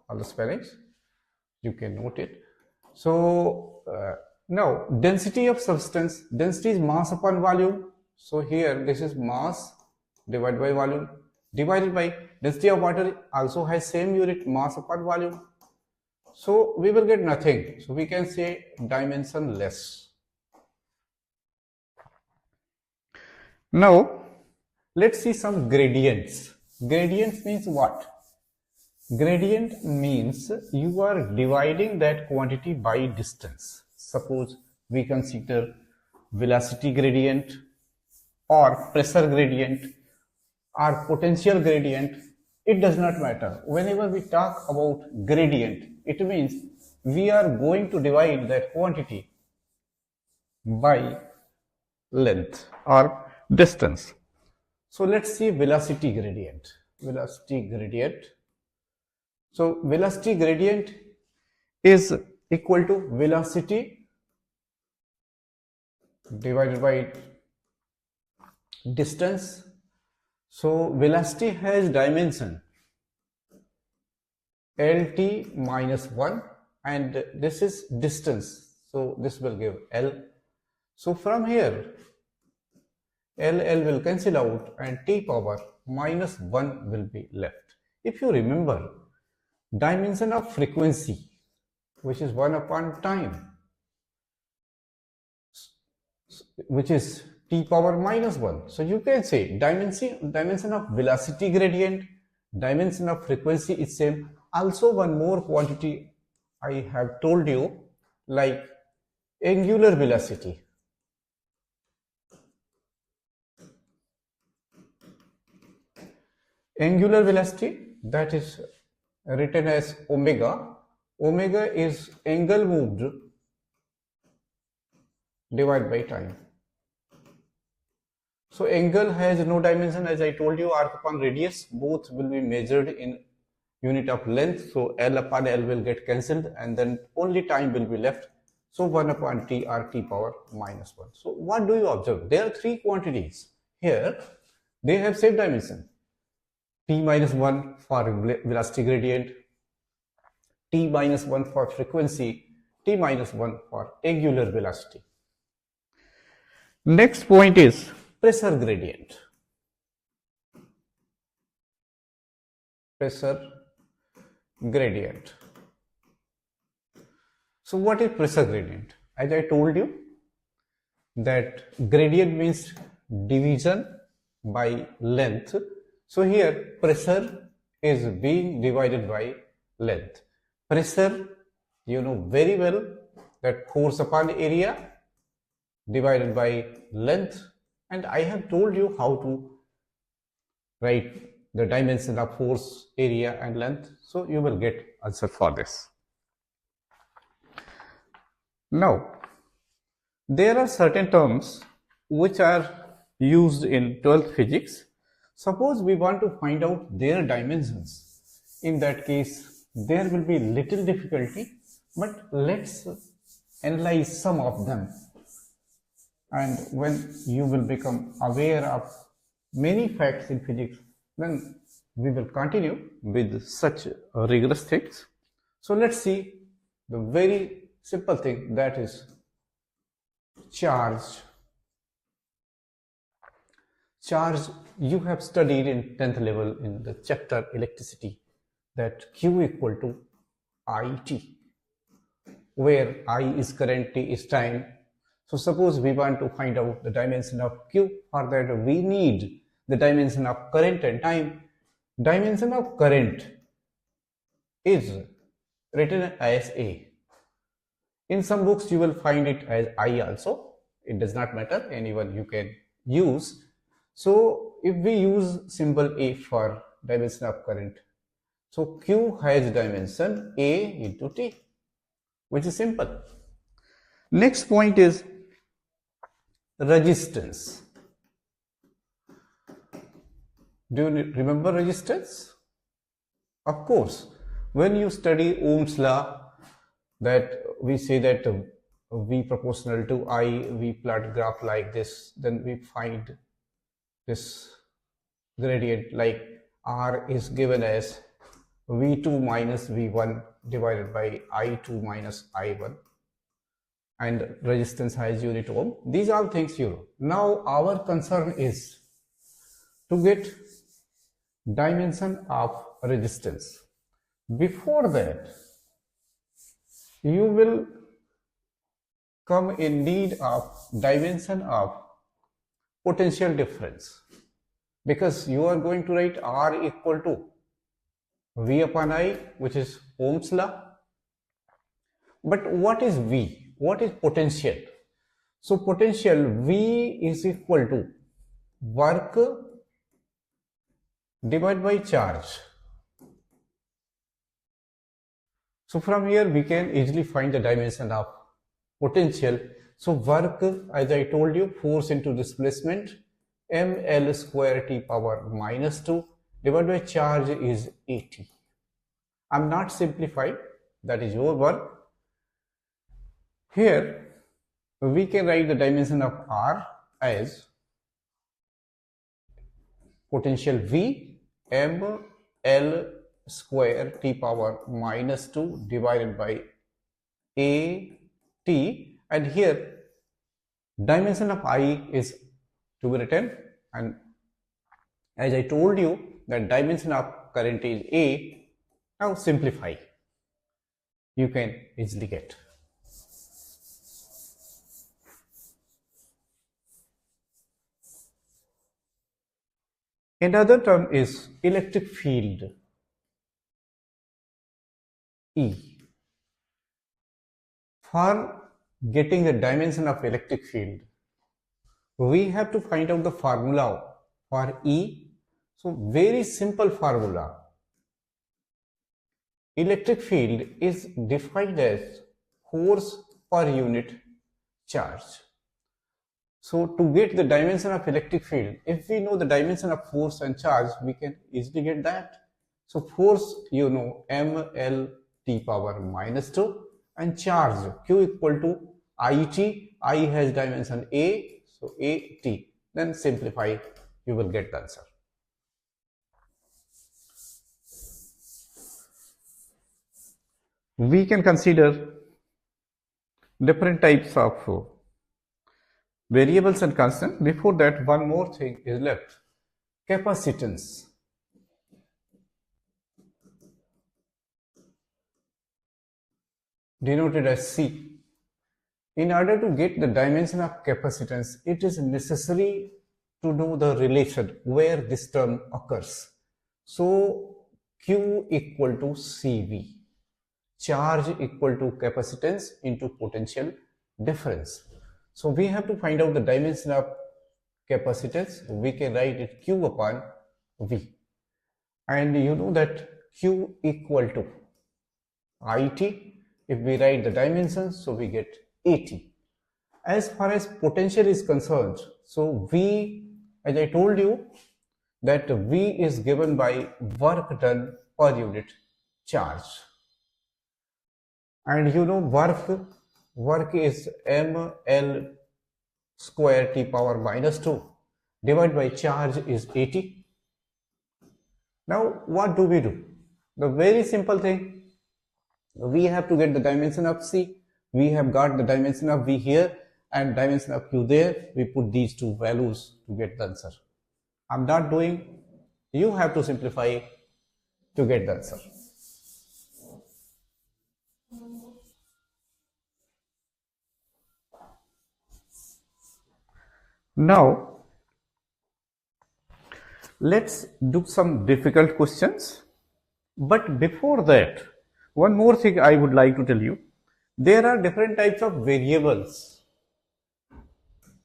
all the spellings. You can note it. So now density of substance, density is mass upon volume. So here this is mass divided by volume divided by density of water also has same unit, mass upon volume. So we will get nothing. So we can say dimensionless. Now let's see some gradients. Gradient means what? Gradient means you are dividing that quantity by distance. Suppose we consider velocity gradient or pressure gradient or potential gradient. It does not matter. Whenever we talk about gradient, it means we are going to divide that quantity by length or distance. So let's see velocity gradient. Velocity gradient. So velocity gradient is equal to velocity divided by distance. So velocity has dimension lt minus 1 and this is distance. So this will give L. So from here L will cancel out and t power minus 1 will be left. If you remember, dimension of frequency, which is 1 upon time, which is t power minus 1. So you can say dimension of velocity gradient, dimension of frequency is same. Also one more quantity I have told you, like angular velocity. Angular velocity, that is written as omega. Omega is angle moved divided by time. So angle has no dimension, as I told you, arc upon radius, both will be measured in unit of length. So L upon L will get cancelled and then only time will be left. So 1 upon T or T power minus 1. So what do you observe? There are three quantities. Here they have same dimension. T minus 1 for velocity gradient, T minus 1 for frequency, T minus 1 for angular velocity. Next point is pressure gradient. Pressure gradient. So what is pressure gradient? As I told you that gradient means division by length. So here pressure is being divided by length. Pressure, you know very well that force upon area divided by length, and I have told you how to write the dimension of force, area and length, so you will get answer for this. Now there are certain terms which are used in 12th physics. Suppose we want to find out their dimensions. In that case there will be little difficulty, but let's analyze some of them, and when you will become aware of many facts in physics, then we will continue with such rigorous things. So let's see the very simple thing, that is charge. Charge you have studied in 10th level in the chapter electricity, that Q equal to IT, where I is current, T is time. So suppose we want to find out the dimension of Q. For that we need the dimension of current and time. Dimension of current is written as A. In some books you will find it as I also. It does not matter, anyone you can use. So if we use symbol A for dimension of current, So Q has dimension A into T, which is simple. Next point is resistance. Do you remember resistance? Of course, when you study Ohm's law, that we say that V proportional to I, we plot graph like this, then we find this gradient like R is given as V2 minus V1 divided by I2 minus I1, and resistance has unit ohm. These are things you know. Now our concern is to get dimension of resistance. Before that, you will come in need of dimension of potential difference, because you are going to write R equal to V upon I, which is Ohm's law. But what is V? What is potential? So potential V is equal to work divided by charge. So from here we can easily find the dimension of potential. So work, as I told you, force into displacement, ml square t power minus 2 divided by charge is 80. I'm not simplifying, that is your work. Here we can write the dimension of R as potential V m L square t power minus 2 divided by A t, and here dimension of I is to be written, and as I told you that dimension of current is A. Now simplify, you can easily get. Another term is electric field, E. For getting the dimension of electric field, we have to find out the formula for E. So very simple formula. Electric field is defined as force per unit charge. So to get the dimension of electric field, if we know the dimension of force and charge, we can easily get that. So force, you know, ml t power minus 2, and charge q equal to it. I has dimension a, so a t. Then simplify, you will get the answer. We can consider different types of variables and constants. Before that, one more thing is left: capacitance. Denoted as C. In order to get the dimension of capacitance, it is necessary to know the relation where this term occurs. So Q equal to CV, charge equal to capacitance into potential difference. So we have to find out the dimension of capacitance. We can write it Q upon V, and you know that Q equal to IT. If we write the dimensions, so we get 80. As far as potential is concerned, so V, as I told you, that V is given by work done per unit charge. And you know work is ml square t power minus 2 divided by charge is 80. Now what do? The very simple thing, we have to get the dimension of C. We have got the dimension of V here and dimension of Q there. We put these two values to get the answer. I'm not doing, you have to simplify to get the answer. Now let's do some difficult questions. But before that, one more thing I would like to tell you. There are different types of variables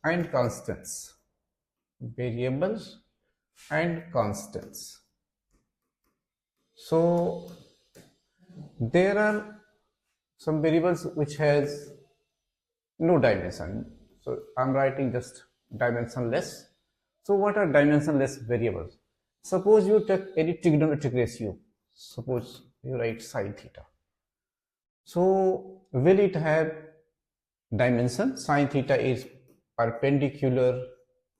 and constants. Variables and constants. So there are some variables which has no dimension. So I'm writing just dimensionless. So what are dimensionless variables? Suppose you take any trigonometric ratio. Suppose you write sine theta. So will it have dimension? Sine theta is perpendicular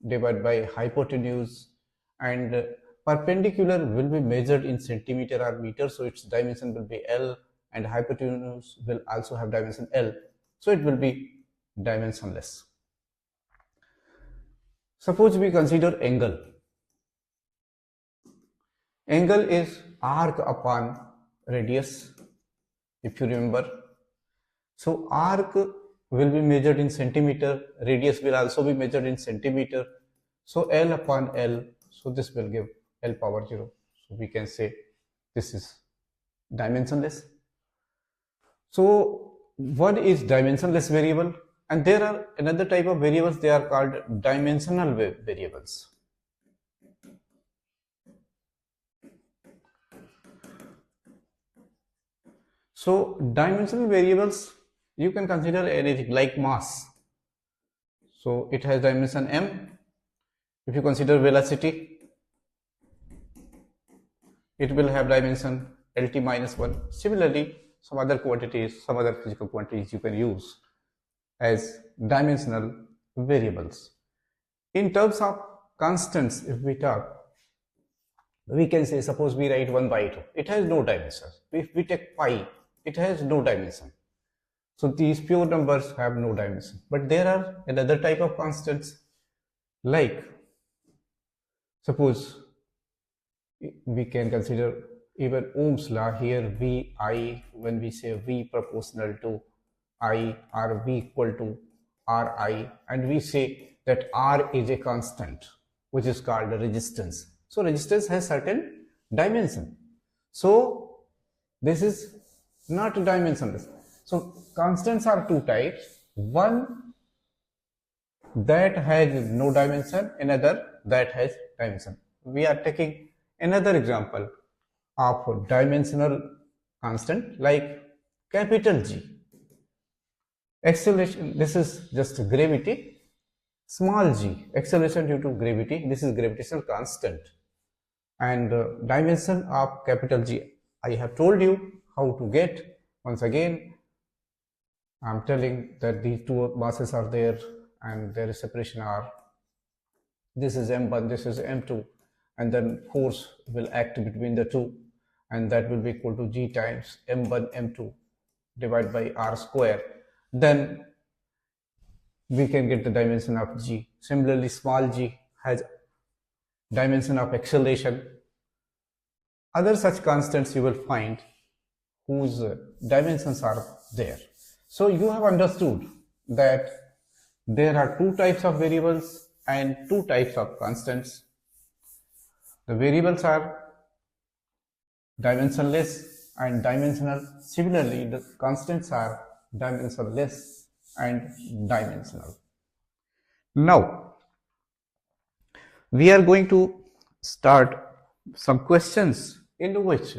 divided by hypotenuse, and perpendicular will be measured in centimeter or meter, so its dimension will be L, and hypotenuse will also have dimension L, so it will be dimensionless. Suppose we consider angle. Angle is arc upon radius, if you remember. So arc will be measured in centimeter, radius will also be measured in centimeter. So L upon L, so this will give L power 0. So we can say this is dimensionless. So what is dimensionless variable? And there are another type of variables, they are called dimensional variables. So dimensional variables, you can consider anything like mass. So it has dimension m. If you consider velocity, it will have dimension lt minus 1. Similarly, some other quantities, some other physical quantities you can use as dimensional variables. In terms of constants, if we talk, we can say, suppose we write 1/2. It has no dimension. If we take pi, it has no dimension. So these pure numbers have no dimension. But there are another type of constants, like suppose we can consider even Ohm's law here, Vi, when we say V proportional to I, or V equal to Ri, and we say that R is a constant, which is called resistance. So resistance has certain dimension. So this is not dimensionless. So constants are two types. One that has no dimension, another that has dimension. We are taking another example of dimensional constant like capital G. Acceleration, this is just gravity. Small g, acceleration due to gravity, this is gravitational constant. And dimension of capital G, I have told you how to get. Once again, I'm telling that these two masses are there and there is separation R. This is M1, this is M2, and then force will act between the two, and that will be equal to G times M1, M2 divided by R square. Then we can get the dimension of G. Similarly, small g has dimension of acceleration. Other such constants you will find whose dimensions are there. So you have understood that there are two types of variables and two types of constants. The variables are dimensionless and dimensional. Similarly, the constants are dimensionless and dimensional. Now, we are going to start some questions in which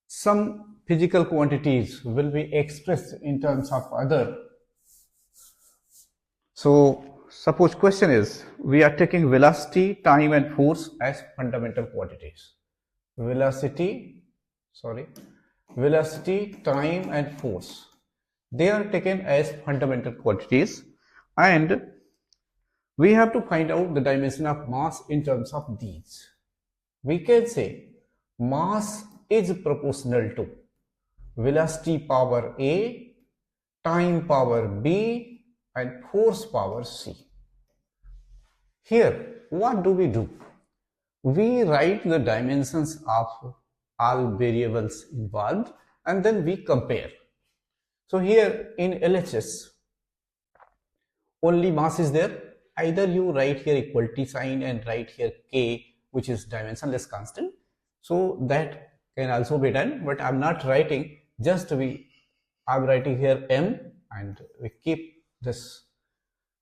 some physical quantities will be expressed in terms of other. So, suppose question is, we are taking velocity, time and force as fundamental quantities. Velocity, time and force. They are taken as fundamental quantities, and we have to find out the dimension of mass in terms of these. We can say mass is proportional to velocity power A, time power B, and force power C. Here, what do? We write the dimensions of all variables involved and then we compare. So here in LHS, only mass is there. Either you write here equality sign and write here K, which is dimensionless constant. So that can also be done, but I'm not writing, just I'm writing here M and we keep this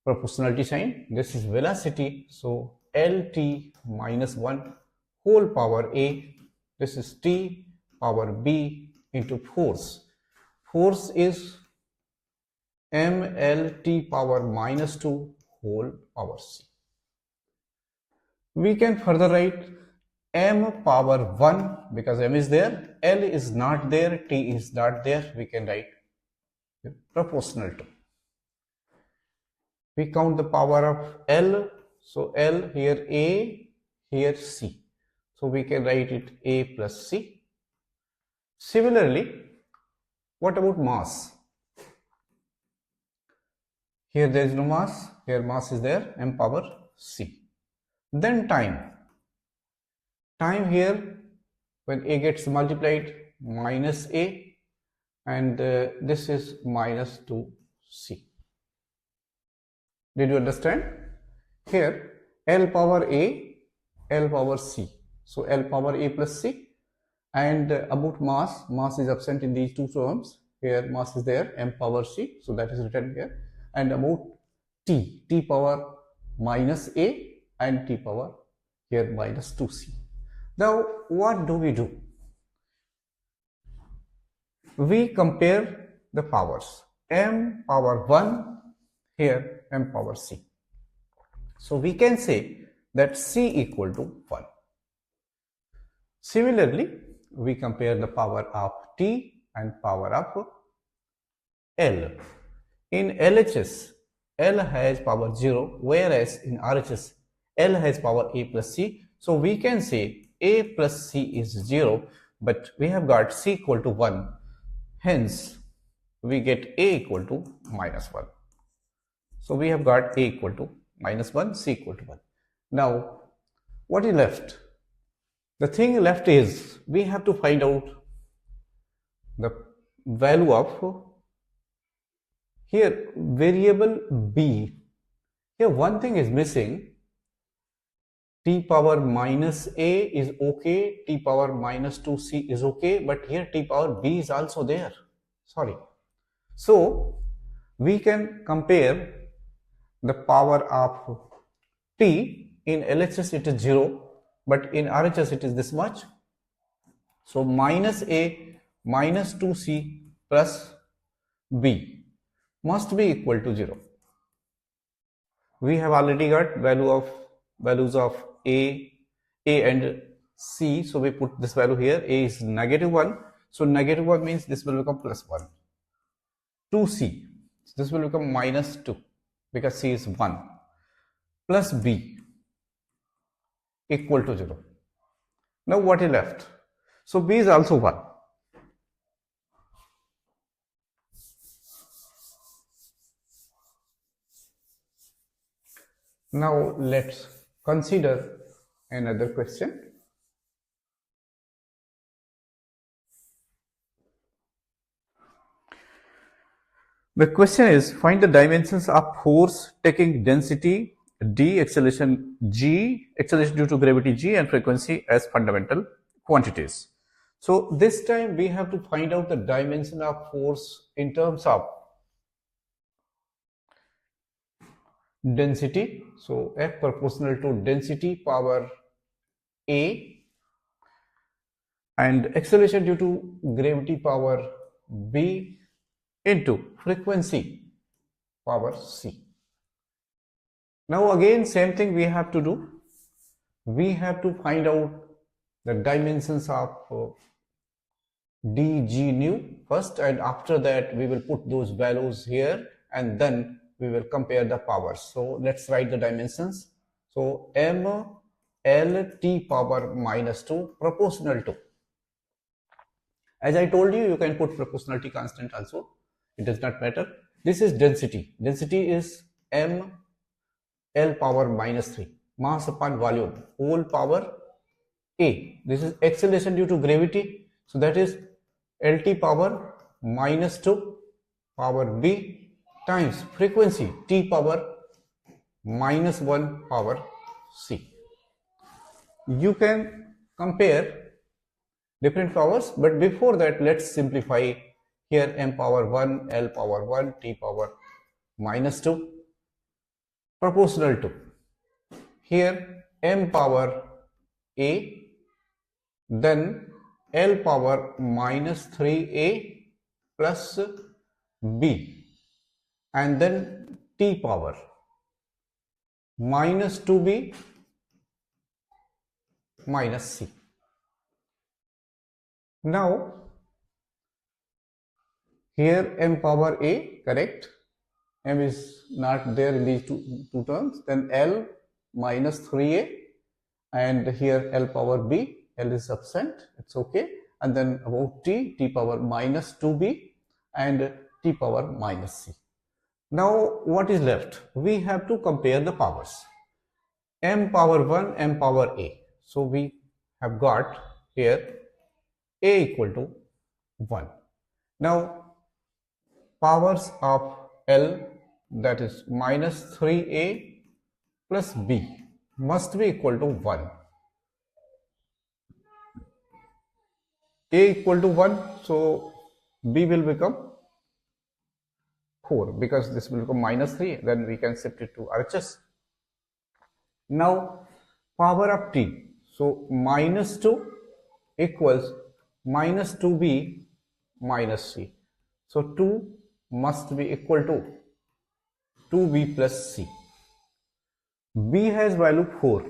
proportionality sign. This is velocity, so LT minus 1 whole power A This is T power B into force. Force is mLT power minus 2 whole power C. We can further write m power 1 because m is there, L is not there, T is not there. We can write proportional to. We count the power of L. So L here A, here C. So we can write it A plus C. Similarly, what about mass? Here there is no mass, here mass is there, m power C. Then time. Time here, when A gets multiplied, minus A, and this is minus 2C. Did you understand? Here, L power A, L power C. So L power A plus C. And about mass, mass is absent in these two terms. Here mass is there, m power C. So that is written here. And about T, T power minus A and T power here minus 2C. Now what do? We compare the powers. M power 1, here m power C. So we can say that C equal to 1. Similarly, we compare the power of T and power of L. In LHS, L has power 0, whereas in RHS, L has power A plus C. So we can say A plus C is 0, but we have got C equal to 1. Hence, we get A equal to minus 1. So we have got A equal to minus 1, C equal to 1. Now, what is left? The thing left is, we have to find out the value of here variable B. Here one thing is missing. T power minus A is okay, T power minus 2C is okay, but here T power B is also there. Sorry. So we can compare the power of T. In LHS it is 0, but in RHS it is this much. So minus A minus 2C plus B must be equal to 0. We have already got values of A and C. So we put this value here. A is negative 1. So negative 1 means this will become plus 1. 2C. This will become minus 2 because C is 1. Plus B equal to 0. Now what is left? So B is also 1. Now let's consider another question. The question is, find the dimensions of force taking density D, acceleration G, acceleration due to gravity G, and frequency as fundamental quantities. So this time we have to find out the dimension of force in terms of density. So F proportional to density power A, and acceleration due to gravity power B into frequency power C. Now again same thing we have to do. We have to find out the dimensions of d, g, nu first, and after that we will put those values here and then we will compare the powers. So let's write the dimensions. So m L T power minus 2 proportional to. As I told you, you can put proportionality constant also. It does not matter. This is density. Density is m L power minus 3. Mass upon volume, whole power A. This is acceleration due to gravity. So that is LT power minus 2 power B times frequency T power minus 1 power C. You can compare different powers, but before that let's simplify. Here m power 1, L power 1, T power minus 2 proportional to. Here m power A, then L power minus 3a plus b, and then t power minus 2b minus c. Now here m power a, correct, m is not there in these two terms, then L minus 3a, and here L power b, L is absent, it's okay, and then about t power minus 2b and t power minus c. Now what is left? We have to compare the powers, m power 1, m power a. So we have got here a equal to 1. Now powers of L, that is minus 3a plus b, must be equal to 1. A equal to 1, so b will become 4, because this will become minus 3, then we can shift it to RHS. Now power of t, so minus 2 equals minus 2b minus c. So 2 must be equal to 2b plus c. B has value 4.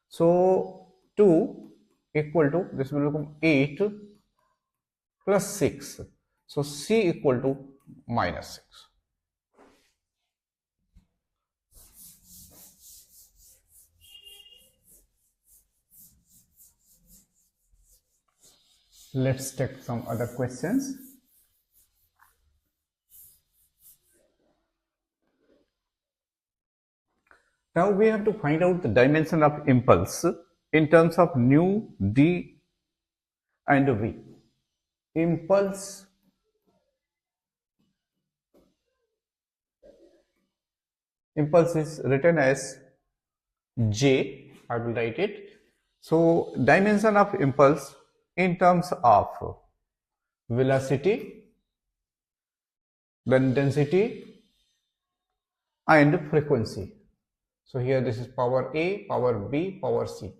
So 2 equal to, this will become 8 plus 6. So c equal to minus 6. Let's take some other questions. Now we have to find out the dimension of impulse in terms of nu, d and v. Impulse is written as J, I will write it. So dimension of impulse in terms of velocity, then density and frequency. So here this is power A, power B, power C.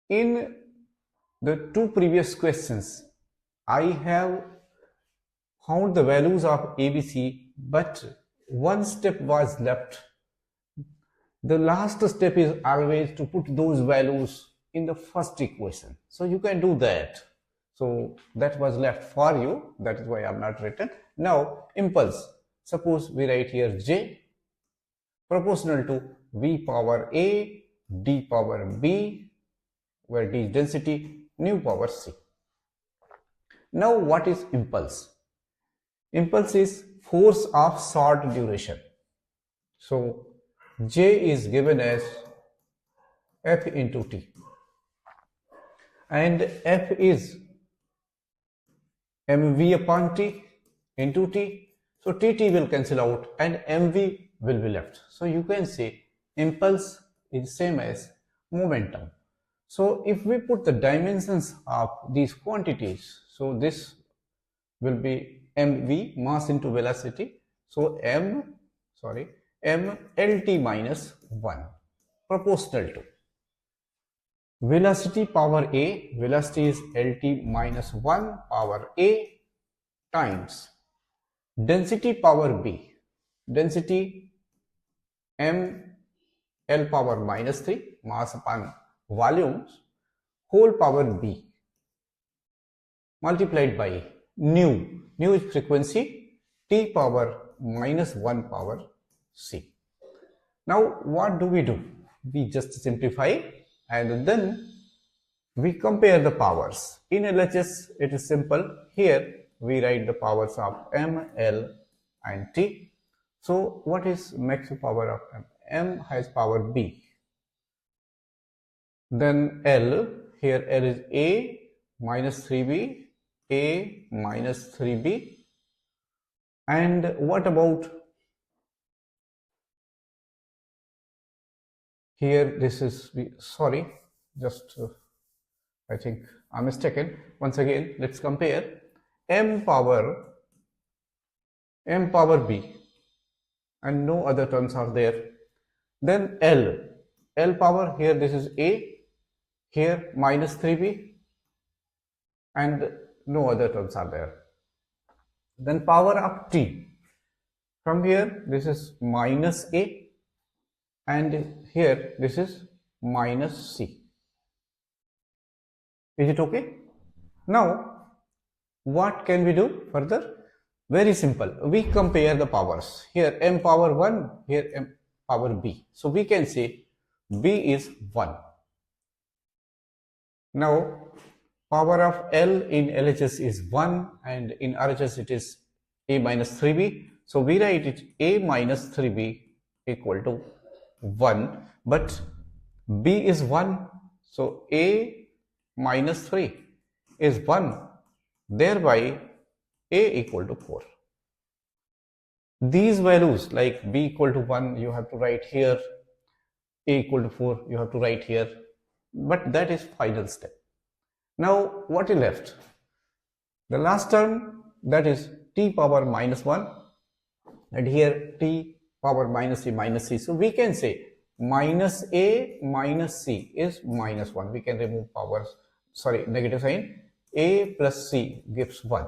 In the two previous questions, I have found the values of ABC, but one step was left. The last step is always to put those values in the first equation. So you can do that. So that was left for you. That is why I have not written. Now impulse. Suppose we write here J proportional to V power A, D power B, where D is density, nu power C. Now what is impulse? Impulse is force of short duration. So J is given as F into T, and F is mv upon T into T. So Tt will cancel out and mv will be left. So you can say impulse is same as momentum. So if we put the dimensions of these quantities, so this will be mv, mass into velocity. So mlt minus 1 proportional to velocity power a, velocity is lt minus 1 power a times density power b, density m L power minus 3, mass upon volumes, whole power b multiplied by nu. Nu is frequency, t power minus 1 power c. Now what do? We just simplify and then we compare the powers. In LHS it is simple. Here we write the powers of m, L and t. So what is maximum power of m? M has power b. Then L, here L is a minus 3b, a minus 3b. And what about here? This is, sorry, just I think I'm mistaken. Once again, let's compare m power b, and no other terms are there. Then L power, here this is a, here minus 3b, and no other terms are there. Then power of t, from here this is minus a, and here this is minus c. Is it okay? Now what can we do further? Very simple, we compare the powers. Here m power 1, here m power b, so we can say b is 1. Now power of L in LHS is 1 and in RHS it is a minus 3b. So we write it a minus 3b equal to 1, but b is 1, so a minus 3 is 1, thereby a equal to 4. These values like b equal to 1 you have to write here, a equal to 4 you have to write here, but that is final step. Now what is left? The last term, that is t power minus 1, and here t power minus c, so we can say minus a minus c is minus 1. We can remove powers, sorry, negative sign. A plus c gives 1,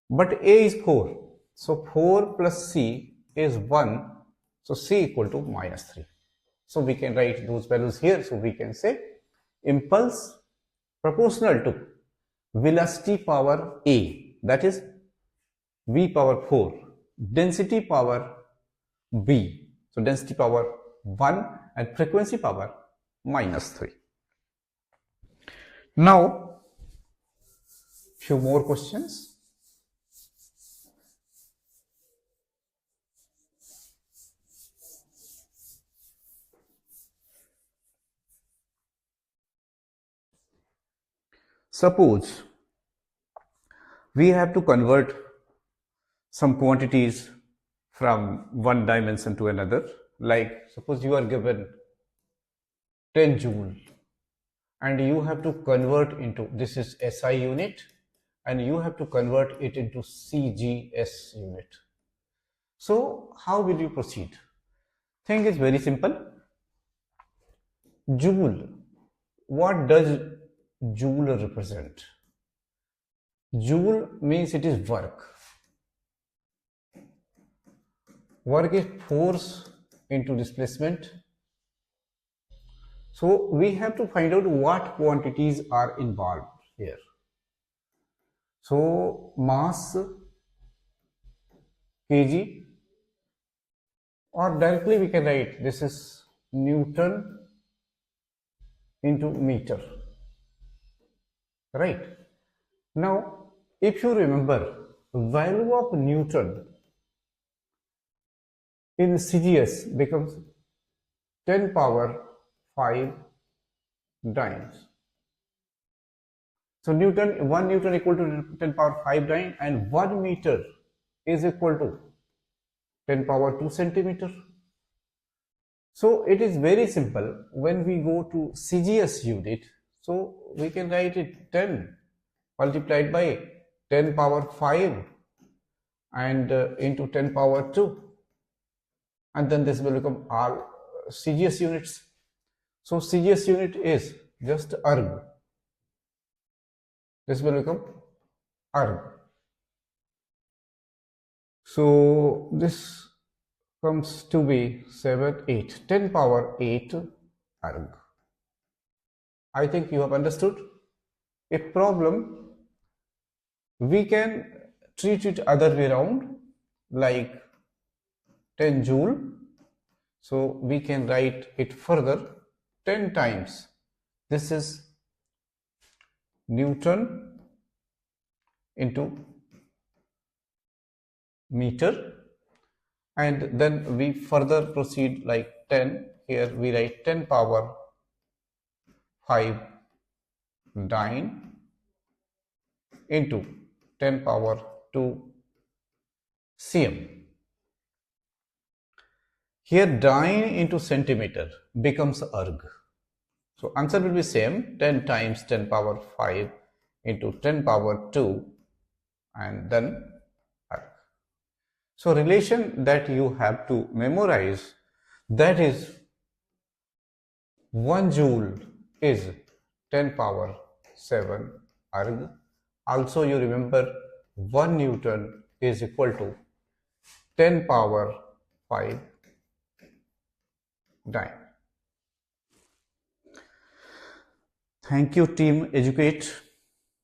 but a is 4, so 4 plus c is 1, so c equal to minus 3. So we can write those values here. So we can say impulse proportional to velocity power a, that is v power 4, density power b, so density power 1 and frequency power minus 3. Now few more questions. Suppose we have to convert some quantities from one dimension to another. Like suppose you are given 10 joule and you have to convert into, this is SI unit, and you have to convert it into CGS unit. So how will you proceed? Thing is very simple. Joule, what does joule represent? Joule means it is work. Work is force into displacement. So we have to find out what quantities are involved here. So mass, kg, or directly we can write this is Newton into meter, right? Now if you remember, value of Newton in CGS becomes 10 power 5 dynes. So Newton, 1 Newton equal to 10 power 5 dyne, and 1 meter is equal to 10 power 2 centimeter. So it is very simple. When we go to CGS unit, so we can write it 10 multiplied by 10 power 5 and into 10 power 2, and then this will become all CGS units. So CGS unit is just erg. This will become erg. So this comes to be 7, 8, 10 power 8 erg. I think you have understood. A problem, we can treat it other way around, like 10 joule. So we can write it further 10 times. This is Newton into meter, and then we further proceed like 10. Here we write 10 power 5 dyne into 10 power 2 cm. Here dyne into centimeter becomes erg. So answer will be same, 10 times 10 power 5 into 10 power 2 and then erg. So relation that you have to memorize, that is 1 joule is 10 power 7 erg. Also you remember 1 Newton is equal to 10 power 5 dyne. Thank you, team Educate.